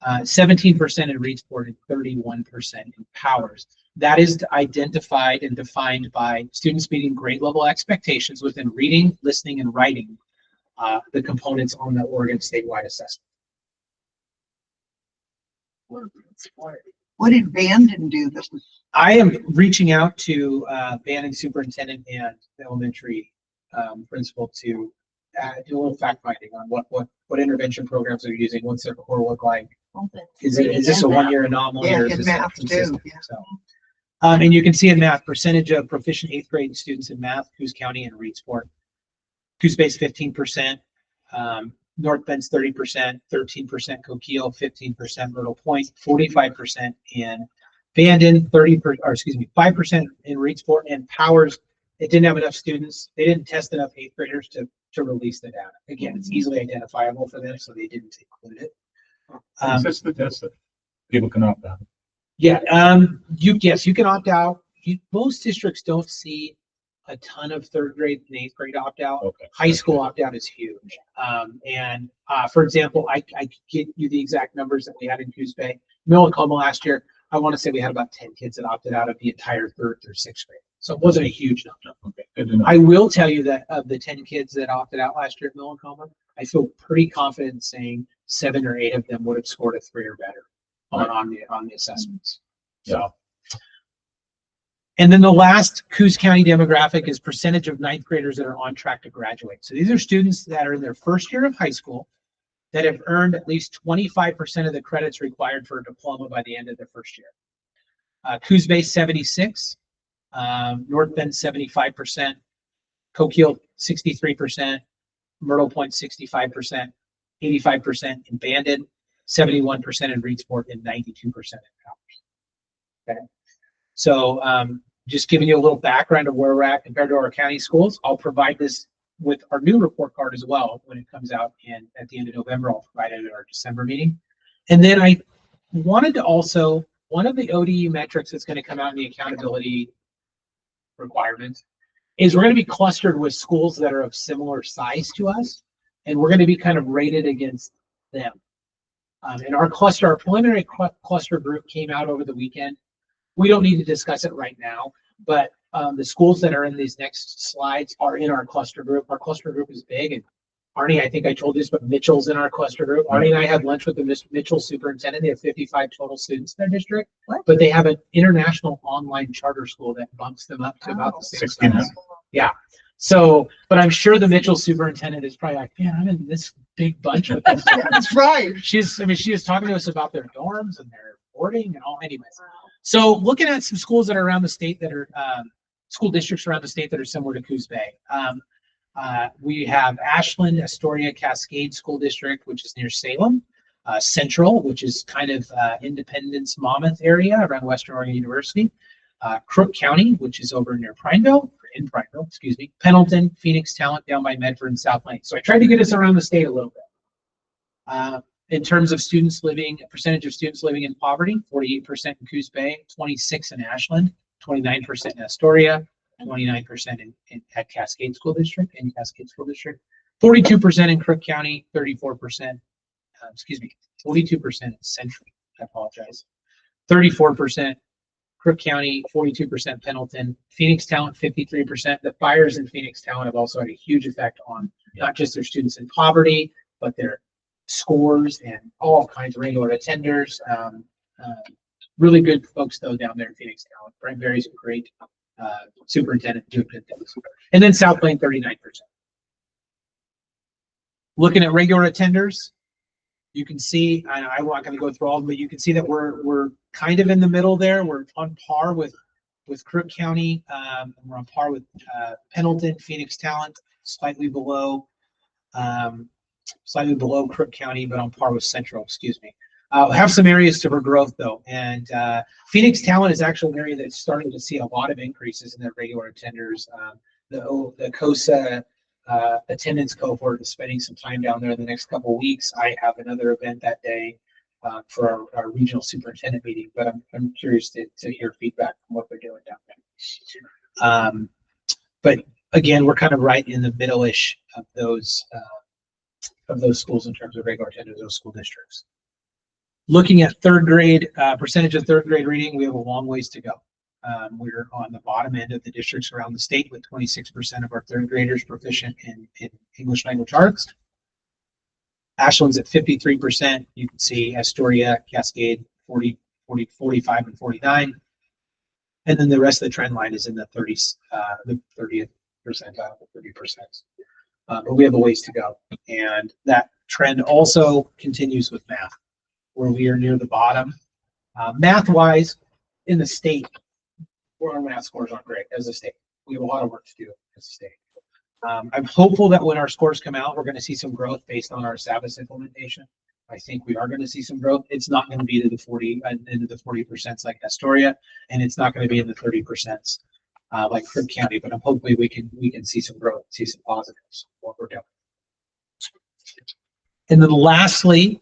17% in Reedsport, and 31% in Powers. That is identified and defined by students meeting grade level expectations within reading, listening, and writing, the components on the Oregon statewide assessment. What did Bandon do that was? I am reaching out to Bandon superintendent and the elementary principal to do a little fact finding on what intervention programs they're using, what's their core look like. Is this a 1 year anomaly? Yeah, or is in this math consistent? too. Yeah. So, and you can see in math, percentage of proficient 8th grade students in math, Coos County and Reedsport. Coos Bay's 15%, North Bend's 30%, 13% Coquille, 15% Myrtle Point, 45% in Bandon, 5% in Reedsport, and Powers. It didn't have enough students. They didn't test enough 8th graders to release the data. Again, it's easily identifiable for them, so they didn't include it. It's the test that people can opt out. Yeah, you can opt out. Most districts don't see a ton of third grade and 8th grade opt out. Okay. High school opt out is huge. For example, I could get you the exact numbers that we had in Coos Bay. Millicoma last year, I want to say we had about 10 kids that opted out of the entire 3rd through 6th grade. So it wasn't a huge number. Okay, good to know. I will tell you that of the 10 kids that opted out last year at Millicoma, I feel pretty confident in saying 7 or 8 of them would have scored a 3 or better on the assessments. So, and then the last Coos County demographic is percentage of 9th graders that are on track to graduate. So these are students that are in their first year of high school that have earned at least 25% of the credits required for a diploma by the end of their first year. Coos Bay 76, North Bend 75%, Coquille 63%, Myrtle Point 65%, 85% in Bandon, 71% in Reedsport, and 92% in Powers. Okay, so just giving you a little background of where we're at compared to our county schools. I'll provide this with our new report card as well when it comes out, and at the end of November, I'll provide it at our December meeting. And then I wanted to also, one of the ODU metrics that's going to come out in the accountability requirements is we're going to be clustered with schools that are of similar size to us, and we're going to be kind of rated against them. And our cluster, our preliminary cluster group came out over the weekend. We don't need to discuss it right now, but the schools that are in these next slides are in our cluster group. Our cluster group is big, and Arnie, I think I told this, but Mitchell's in our cluster group. Arnie and I had lunch with the Mitchell superintendent. They have 55 total students in their district, but they have an international online charter school that bumps them up to about the same size. Yeah. So, but I'm sure the Mitchell superintendent is probably like, man, I'm in this big bunch with them. That's right. She was talking to us about their dorms and their boarding and all. Anyways, so looking at some schools that are around the state that are school districts around the state that are similar to Coos Bay. We have Ashland, Astoria, Cascade School District, which is near Salem. Central, which is kind of Independence, Monmouth area around Western Oregon University. Crook County, which is over near Prineville, excuse me. Pendleton, Phoenix Talent down by Medford and South Lane. So I tried to get us around the state a little bit. In terms of students living, percentage of students living in poverty, 48% in Coos Bay, 26% in Ashland, 29% in Astoria, 29% at Cascade School District, 42% in Crook County, 34%, 42% in Central, I apologize, 34% Crook County, 42% Pendleton, Phoenix Talent, 53%. The fires in Phoenix Talent have also had a huge effect on not just their students in poverty, but their scores and all kinds of regular attenders. Really good folks though down there in Phoenix Talent. Brent Berry's a great superintendent doing good things. And then South Lane, 39%. Looking at regular attenders, you can see, I'm not going to go through all of them, but you can see that we're kind of in the middle there. We're on par with Crook County. We're on par with Pendleton, Phoenix Talent, slightly below Crook County, but on par with Central, excuse me. Have some areas for growth though. And Phoenix Talent is actually an area that's starting to see a lot of increases in their regular attenders. The COSA attendance cohort is spending some time down there in the next couple of weeks. I have another event that day for our regional superintendent meeting, but I'm curious to hear feedback from what they're doing down there. But again, we're kind of right in the middle-ish of those schools in terms of regular attendance, those school districts. Looking at third grade, percentage of third grade reading, we have a long ways to go. We're on the bottom end of the districts around the state with 26% of our third graders proficient in English language arts. Ashland's at 53%. You can see Astoria, Cascade, 40, 45, and 49. And then the rest of the trend line is in the 30th percentile, the 30%. But we have a ways to go. And that trend also continues with math, where we are near the bottom. Math-wise, in the state, our math scores aren't great as a state. We have a lot of work to do as a state. I'm hopeful that when our scores come out, we're going to see some growth based on our SABIS implementation. I think we are going to see some growth. It's not going to be to the 40% like Astoria, and it's not going to be in the 30% like Crook County. But I'm hopefully we can see some growth, see some positives what we're doing. And then lastly,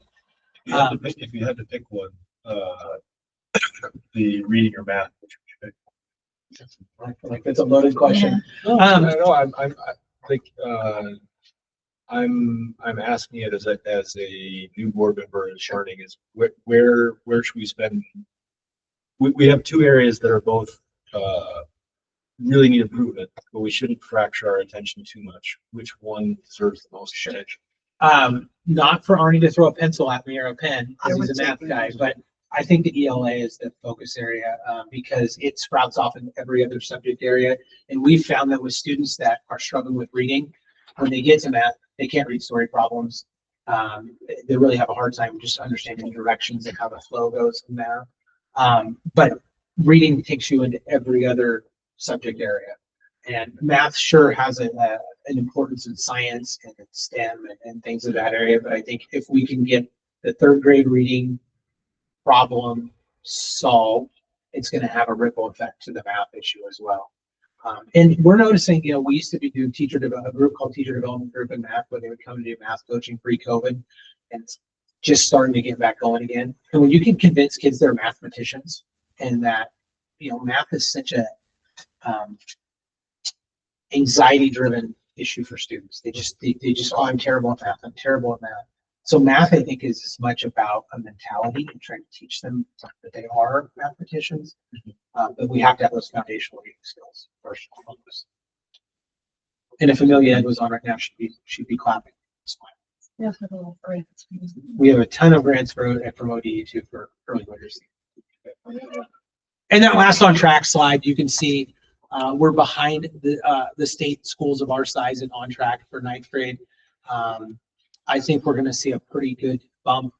if you had to pick one, the reading or math, which would you pick? I feel like that's a loaded question. No, I think I'm asking it as a new board member in Charting is where should we spend? We have two areas that are both really need improvement, but we shouldn't fracture our attention too much. Which one deserves the most attention? Not for Arnie to throw a pencil at me or a pen, because he's a math guy, but I think the ELA is the focus area because it sprouts off in every other subject area. And we've found that with students that are struggling with reading, when they get to math, they can't read story problems. They really have a hard time just understanding the directions and how the flow goes from there. But reading takes you into every other subject area. And math sure has an importance in science and in STEM and things of that area. But I think if we can get the third grade reading problem solved, it's going to have a ripple effect to the math issue as well. And we're noticing, we used to be doing a group called Teacher Development Group in math, where they would come and do math coaching pre-COVID, and it's just starting to get back going again. And when you can convince kids they're mathematicians and that, math is such a anxiety-driven issue for students. They just, oh, I'm terrible at math. I'm terrible at math. So math, I think, is as much about a mentality and trying to teach them that they are mathematicians. But we have to have those foundational reading skills first and foremost. And if Amelia Ed was on right now, she'd be clapping. Yeah, for the little grants. We have a ton of grants from ODE too for early literacy. And that last on track slide, you can see we're behind the state schools of our size and on track for 9th grade. I think we're going to see a pretty good bump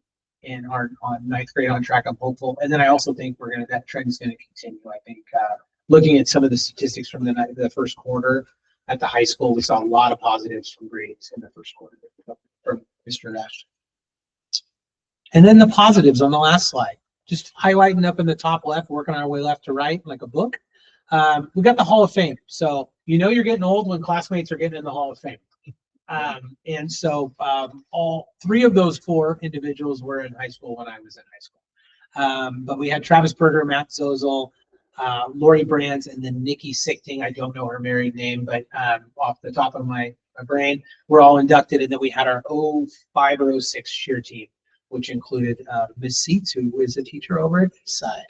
in on 9th grade on track. I'm hopeful. And then I also think that trend is going to continue. I think looking at some of the statistics from the first quarter at the high school, we saw a lot of positives from grades in the first quarter from Mr. Nash. And then the positives on the last slide, just highlighting up in the top left, working our way left to right like a book. We got the Hall of Fame. So you're getting old when classmates are getting in the Hall of Fame. And so all 3 of those 4 individuals were in high school when I was in high school. But we had Travis Berger, Matt Zozel, Lori Brands, and then Nikki Sichting. I don't know her married name, but off the top of my brain, we're all inducted. And then we had our 05 or 06 cheer team, which included Ms. Seats, who is a teacher over at this side.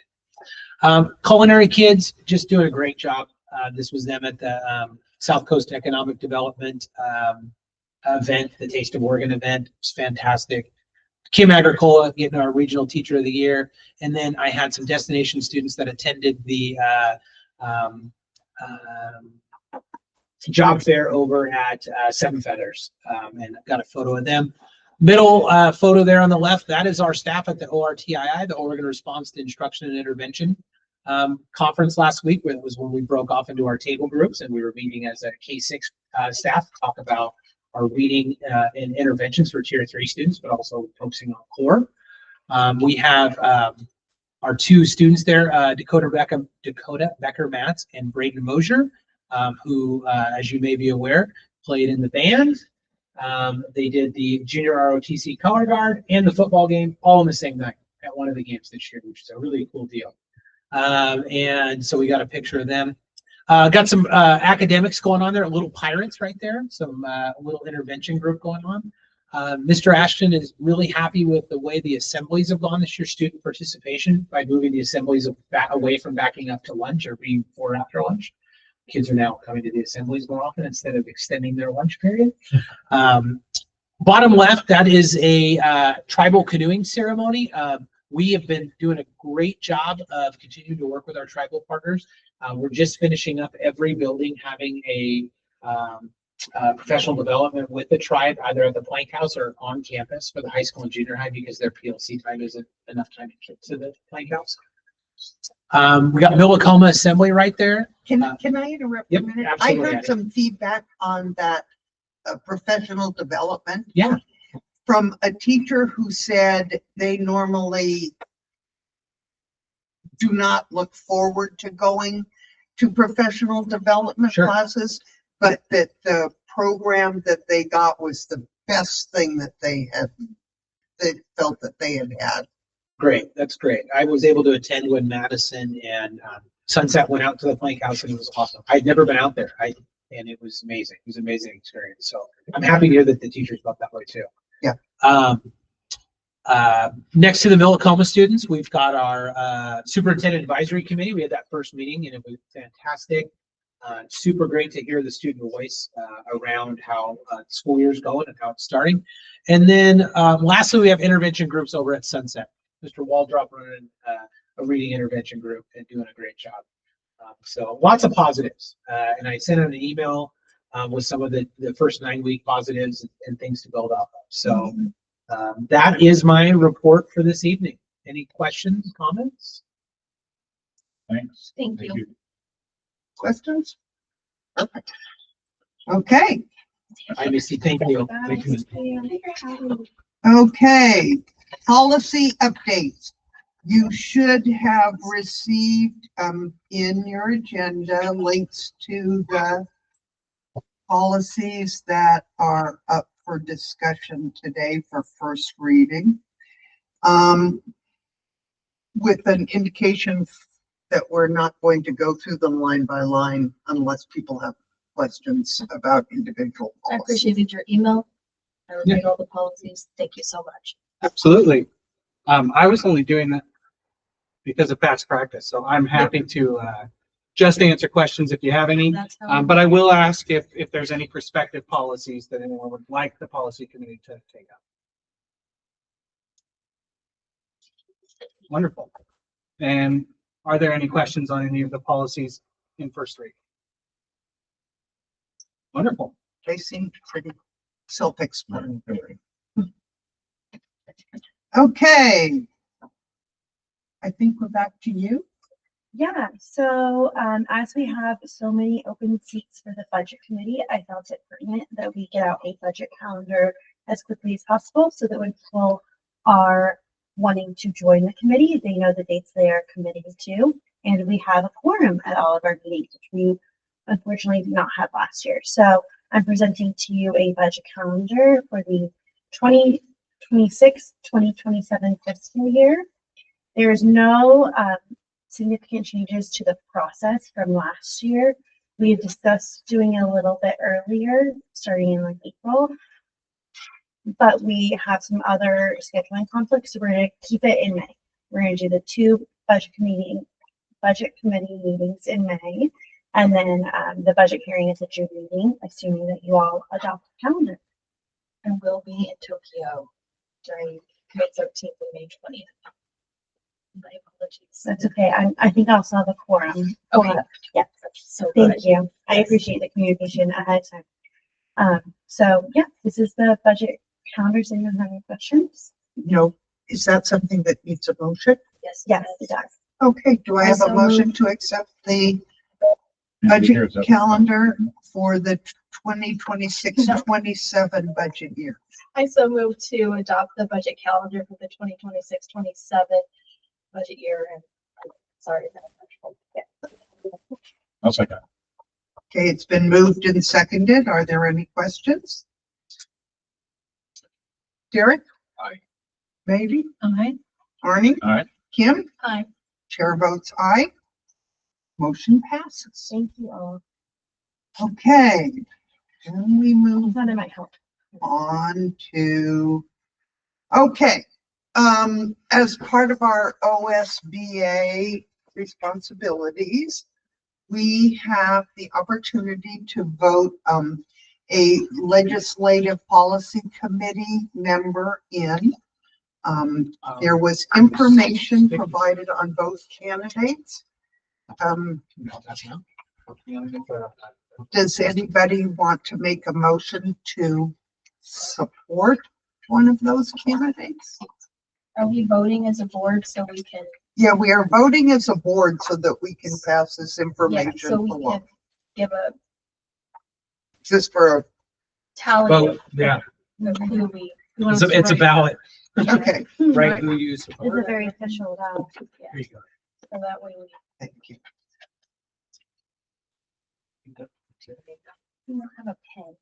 Culinary kids just doing a great job. This was them at the South Coast Economic Development event, the Taste of Oregon event. It was fantastic. Kim Agricola getting our Regional Teacher of the Year. And then I had some destination students that attended the job fair over at Seven Feathers, and I've got a photo of them. Middle photo there on the left, that is our staff at the ORTII, the Oregon Response to Instruction and Intervention conference last week. It was when we broke off into our table groups and we were meeting as a K-6 staff to talk about our reading and interventions for Tier 3 students, but also focusing on core. We have our 2 students there, Dakota Becker-Matz and Braden Mosier, who, as you may be aware, played in the band. They did the junior ROTC color guard and the football game all on the same night at one of the games this year, which is a really cool deal. And so we got a picture of them. Got some academics going on there, little pirates right there, some little intervention group going on. Mr. Ashton is really happy with the way the assemblies have gone this year, student participation, by moving the assemblies away from backing up to lunch or being before or after lunch. Kids are now coming to the assemblies more often instead of extending their lunch period. Bottom left, that is a tribal canoeing ceremony. We have been doing a great job of continuing to work with our tribal partners. We're just finishing up every building having a professional development with the tribe, either at the Plank House or on campus for the high school and junior high, because their PLC time isn't enough time to get to the Plank House. We got Millicoma Assembly right there. Can I interrupt Yep, a minute? I absolutely. heard some feedback on that professional development. Yeah. From a teacher who said they normally do not look forward to going to professional development classes, but that the program that they got was the best thing that they felt that they had had. Great, that's great. I was able to attend when Madison and Sunset went out to the Plank House, and it was awesome. I'd never been out there, and it was amazing. It was an amazing experience. So I'm happy to hear that the teachers felt that way too. Yeah. Next to the Millicoma students, we've got our Superintendent Advisory Committee. We had that first meeting, and it was fantastic. Super great to hear the student voice around how the school year is going and how it's starting. And then lastly, we have intervention groups over at Sunset. Mr. Waldrop running a reading intervention group and doing a great job. So lots of positives. And I sent out an email with some of the first 9-week positives and things to build off of. So that is my report for this evening. Any questions, comments? Thanks. Thank you. Questions? Perfect. Okay. Hi, Missy. Thank you. Okay. Policy updates. You should have received in your agenda links to the policies that are up for discussion today for first reading. With an indication that we're not going to go through them line by line unless people have questions about individual I policies. appreciated your email. I reviewed all the policies. Thank you so much. Absolutely. I was only doing that because of past practice, so I'm happy to just answer questions if you have any. That's how. But I will ask if there's any prospective policies that anyone would like the policy committee to take up. Wonderful. And are there any questions on any of the policies in first reading? Wonderful. They seem pretty self-explanatory. Okay. I think we're back to you. Yeah, so as we have so many open seats for the budget committee, I felt it pertinent that we get out a budget calendar as quickly as possible so that when people are wanting to join the committee, they know the dates they are committing to. And we have a quorum at all of our meetings, which we unfortunately did not have last year. So I'm presenting to you a budget calendar for the 2026-2027 fiscal year. There's no significant changes to the process from last year. We had discussed doing it a little bit earlier, starting in like April, but we have some other scheduling conflicts, so we're going to keep it in May. We're going to do the two budget committee meetings in May, and then the budget hearing is a June meeting, assuming that you all adopt the calendar. And we'll be in Tokyo during May 13th and May 20th. My apologies. That's okay. I think I'll still have a quorum. Okay. Yeah. So good. Thank you. I appreciate the communication ahead of time. So yeah, this is the budget calendar. Does anyone have any questions? No, is that something that needs a motion? Yes. Yes, it does. Okay, do I have a So motion moved. to accept the Here's budget that. calendar for the 2026-27 budget year? I so move to adopt the budget calendar for the 2026-27 budget year. And sorry. I'll second. Okay, it's been moved and seconded. Are there any questions? Derek? Aye. Maybe? Okay. Arnie? Aye. Kim? Aye. Chair votes aye. Motion passes. Thank you all. Okay. Can we move That might help. on to, okay. As part of our OSBA responsibilities, we have the opportunity to vote a legislative policy committee member in. There was information provided on both candidates. Does anybody want to make a motion to support one of those candidates? Are we voting as a board so we can? Yeah, we are voting as a board so that we can pass this Yeah, information so we along. can give a Just for, tally Vote, yeah. of who we. who It's wants a, to it's a write. ballot, okay, right? Who you It's a support. very official, Yeah, There you go. so that way we. thank you. We don't have a pen.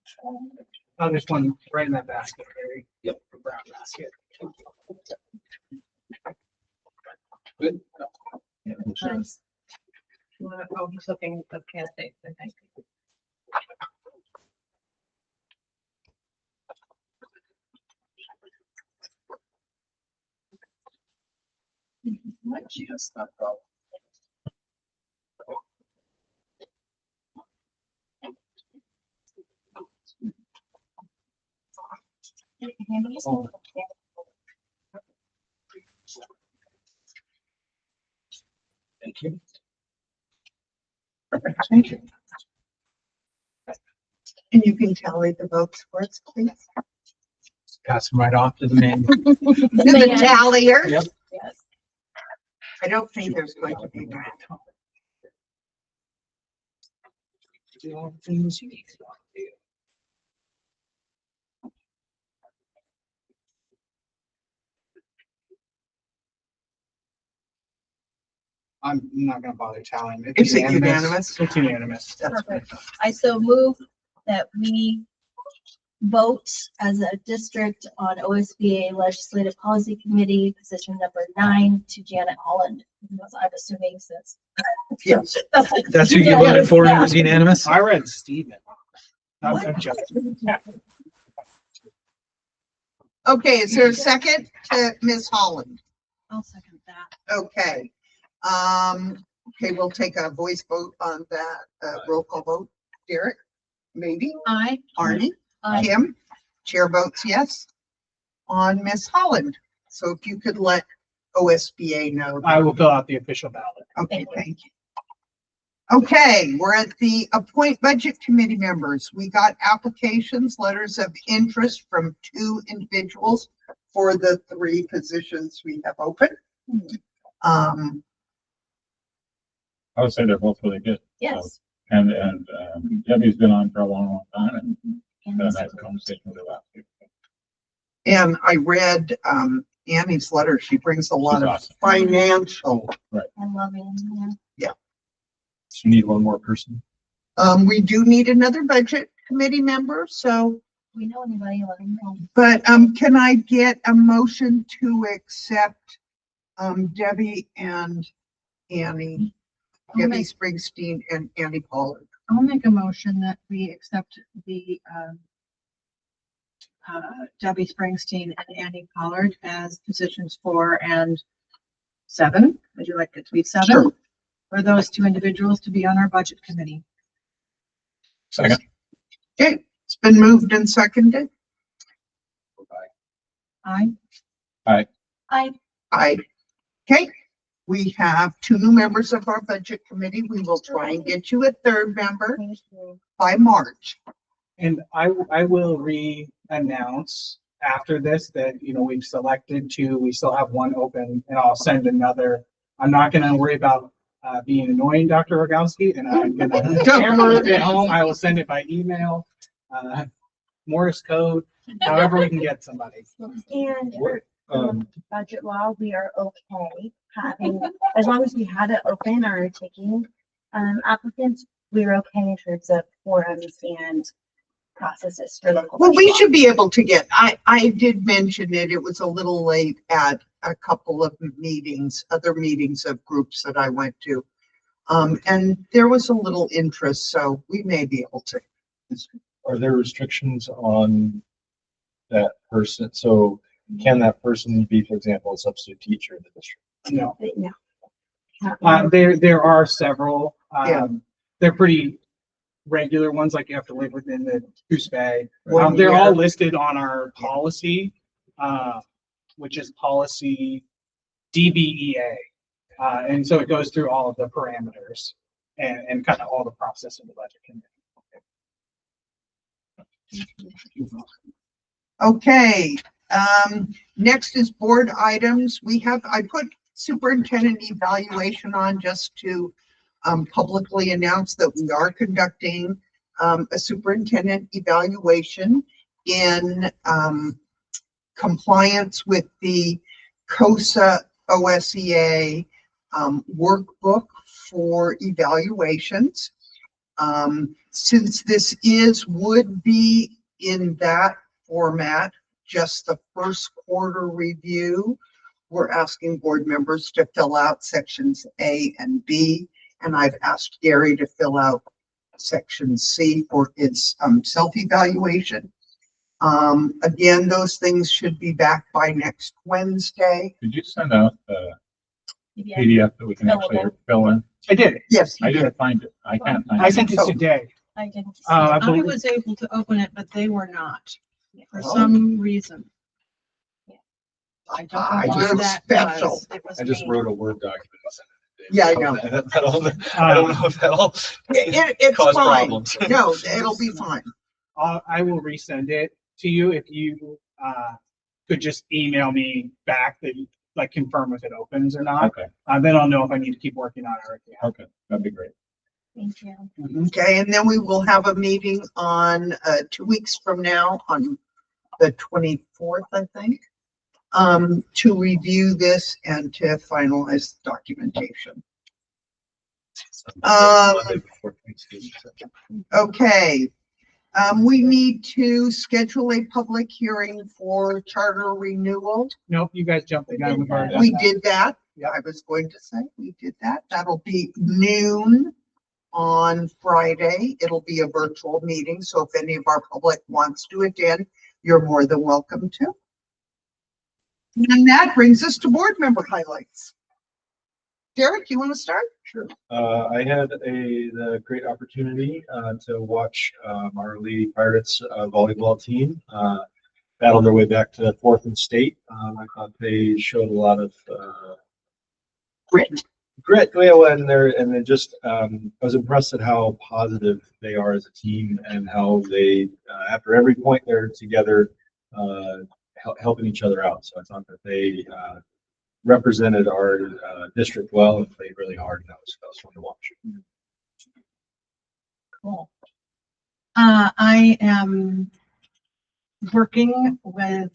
Oh, there's one right in that basket, Harry. Yep. The brown basket. Good. Yeah, Nice. Oh, he's looking at candidates, I think. Yes, not problem. Thank you. Thank you. And you can tally the votes for us, please. Pass them right off to the man. To the tallier. Yep. Yes. I don't think there's going to be that. Do all the things you need to do. I'm not gonna bother tallying. Is it unanimous? It's unanimous. That's Perfect. I so move that we vote as a district on OSBA Legislative Policy Committee, position number 9 to Janet Holland. Because I'm assuming since. Yes. That's who you voted for and it was unanimous? I read Steven. I'm What? joking. Okay, is there a second to Ms. Holland? I'll second that. Okay. Okay, we'll take a voice vote on that, roll call vote. Derek, maybe? Aye. Arnie? Aye. Kim? Chair votes yes on Ms. Holland. So if you could let OSBA know. I will fill out the official ballot. Okay, thank you. Okay, we're at the appoint budget committee members. We got applications, letters of interest from 2 individuals for the 3 positions we have open. I would say they're both really good. Yes. And Debbie's been on for a long, long time and had a nice conversation with her last week. And I read Annie's letter. She brings a lot She's of awesome. financial. Right. I'm loving it. So you need one more person? We do need another budget committee member, so, We know anybody, let them know. but can I get a motion to accept Debbie and Annie, I'll Debbie make- Springsteen and Annie Pollard? I'll make a motion that we accept the Debbie Springsteen and Annie Pollard as positions 4 and 7. Would you like it to be 7? Sure. For those 2 individuals to be on our budget committee. Second. Okay, it's been moved and seconded. Aye. Aye. Aye. Okay, we have 2 new members of our budget committee. We will try and get you a 3rd member Thank you. by March. And I will re-announce after this that, you know, we've selected 2, we still have 1 open, and I'll send another. I'm not gonna worry about being annoying, Dr. Rogowski, and I'm gonna hammer it at home. I will send it by email, Morse code, however we can get somebody. And What, for budget law, we are okay having, as long as we had it open or taking applicants, we're okay in terms of forums and processes for local. Well, budget we law. should be able to get, I did mention it, it was a little late at a couple of meetings, other meetings of groups that I went to. And there was a little interest, so we may be able to. Are there restrictions on that person? So can that person be, for example, a substitute teacher in the district? No. No. There are several, Yeah. they're pretty regular ones, like you have to live within the Goose Bay. 1 They're all year. listed on our policy, which is policy DBEA. And so it goes through all of the parameters and kind of all the process of the budget committee. Okay, next is board items. I put superintendent evaluation on just to publicly announce that we are conducting a superintendent evaluation in compliance with the COSA OSEA workbook for evaluations. Since this would be in that format, just the first quarter review, we're asking board members to fill out sections A and B, and I've asked Gary to fill out section C for his self-evaluation. Again, those things should be back by next Wednesday. Did you send out the PDF that we can actually fill in? I did. Yes, I you did. didn't find it. I can't find it. I sent it today. I didn't. see I it. I believe- was able to open it, but they were not, for Oh. some reason. I don't Ah, know why you're that special. was. It was I just me. wrote a Word document. and sent it to Dave. Yeah, I know. I don't know if that'll It's cause fine. problems. No, it'll be fine. I will resend it to you if you could just email me back that you like confirm if it opens or not. Okay, Then I'll know if I need to keep working on it. Or yeah. okay, that'd be great. Thank you. Okay, and then we will have a meeting on 2 weeks from now on the 24th, I think, to review this and to finalize the documentation. Monday before Thanksgiving. Okay. We need to schedule a public hearing for charter renewal. Nope, you guys jumped the gun. We've already done We that. did that. Yeah, I was going to say, we did that. That'll be noon on Friday. It'll be a virtual meeting, so if any of our public wants to attend, you're more than welcome to. And that brings us to board member highlights. Derek, you want to start? Sure. I had the great opportunity to watch our Lady Pirates volleyball team battle their way back to fourth and state. I thought they showed a lot of Grit. Well, and they just I was impressed at how positive they are as a team and how they after every point they're together helping each other out. So I thought that they represented our district well and played really hard. And that was fun to watch. Cool. I am working with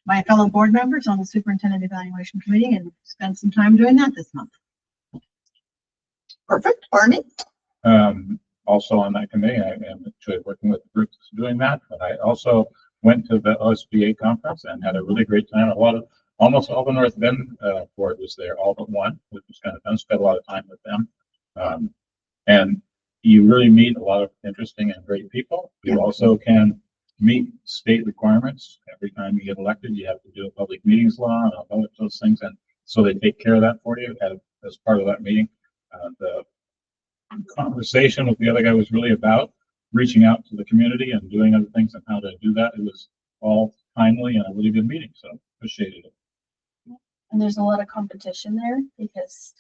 my fellow board members on the superintendent evaluation committee and spent some time doing that this month. Perfect. Barney? Also on that committee, I am actually working with the group that's doing that, but I also went to the OSBA conference and had a really great time. Almost all the North Bend board was there, all but one, which was kind of fun. Spent a lot of time with them. And you really meet a lot of interesting and great people. You also can meet state requirements. Every time you get elected, you have to do a public meetings law and all of those things. And so they take care of that for you as part of that meeting. The conversation with the other guy was really about reaching out to the community and doing other things and how to do that. It was all timely and a really good meeting. So appreciated it. And there's a lot of competition there because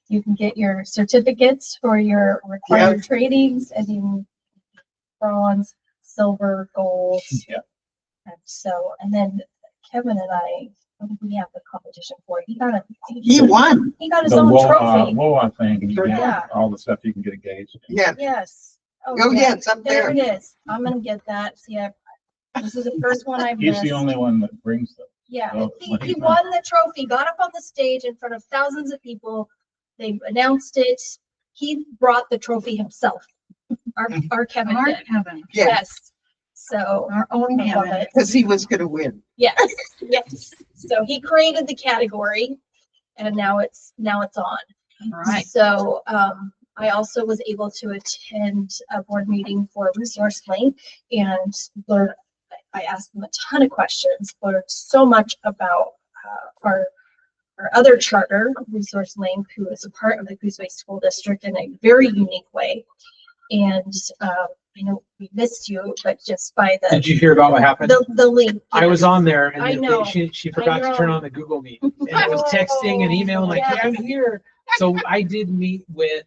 you can get your certificates for your required trainings and you bronze, silver, gold. Yeah. And so, and then Kevin and I, what did we have the competition for? He won. He got his The own WOA trophy. WOA thing, Yeah. all the stuff you can get engaged in. Yeah. Yes. Oh, yeah, it's up there. There it is. I'm gonna get that. See, this is the first one I've He's missed. the only one that brings them. Yeah, Oh, he won the trophy, got up on the stage in front of thousands of people. They announced it. He brought the trophy himself. Our Kevin Our did. Kevin. Yes. So our own I love Kevin. it. Because he was going to win. Yes, yes. So he created the category and now it's on. All right. So I also was able to attend a board meeting for Resource Link and learn. I asked them a ton of questions, learned so much about our other charter, Resource Link, who is a part of the Coos Bay School District in a very unique way. And I know we missed you, but just by the Did you hear about what happened? the link. I was on there I and know. she forgot to turn on the Google Meet. And I was texting and emailing like, hey, I'm here. So I did meet with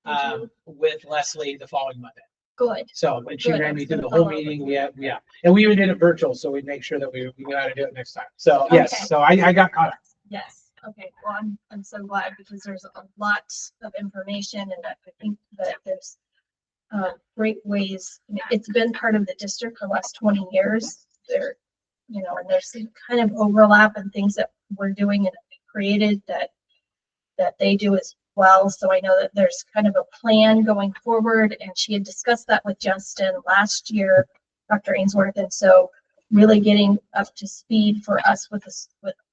Leslie the following Monday. Good. So, and she Good. ran me through the Gonna whole follow up meeting. with you. Yeah. And we even did it virtual. So we'd make sure that we knew how to do it next time. So Okay. yes, so I got caught up. Yes. Okay. Well, I'm so glad because there's a lot of information and I think that there's great ways. It's been part of the district for the last 20 years. There, and there's some kind of overlap and things that we're doing and created that they do as well. So I know that there's kind of a plan going forward and she had discussed that with Justin last year, Dr. Ainsworth. And so really getting up to speed for us with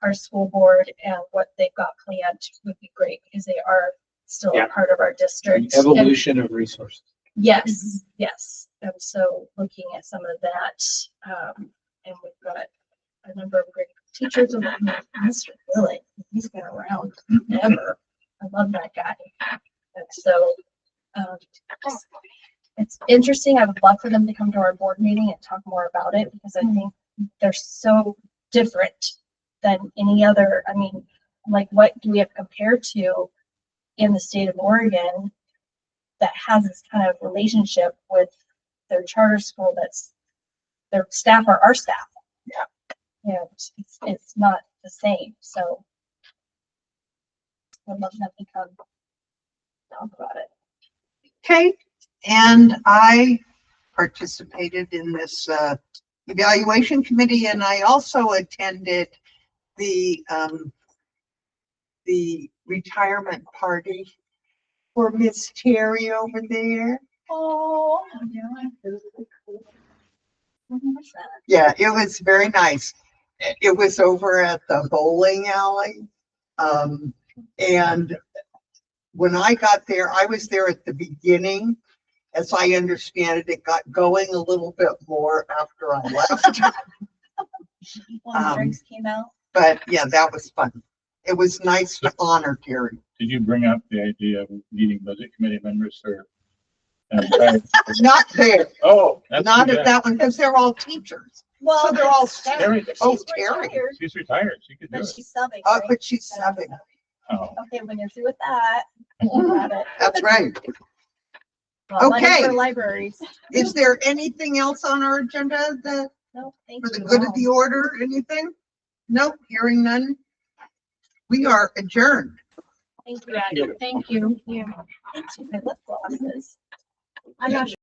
our school board and what they've got planned would be great because they are still a part of our district. Evolution of resources. Yes, yes. And so looking at some of that, and we've got a number of great teachers. Mr. Billy, he's been around forever. I love that guy. And so it's interesting. I would love for them to come to our board meeting and talk more about it because I think they're so different than any other. I mean, like what do we have compared to in the state of Oregon that has this kind of relationship with their charter school that's their staff are our staff. Yeah. It's not the same. So I'd love them to come talk about it. Okay. And I participated in this evaluation committee and I also attended the retirement party for Miss Terry over there. Oh. Yeah, it was very nice. It was over at the bowling alley. And when I got there, I was there at the beginning. As I understand it, it got going a little bit more after I left. When the drinks came out. But yeah, that was fun. It was nice to honor Terry. Did you bring up the idea of needing budget committee members or? Not there, Oh. that's not too at bad. that one, because they're all teachers. Well, So they're all Terry, Oh, she's Terry. retired, she's retired. She could do but it. she's subbing. Oh, right? but she's subbing. Oh. Okay, when you're through with that, got it. That's right. Well, money Okay. For libraries. Is there anything else on our agenda that, No, thank for the you. good of the order, anything? Nope, hearing none. We are adjourned. Thank you, Abby. Thank you. Thanks for my lip glosses. I'm not sure.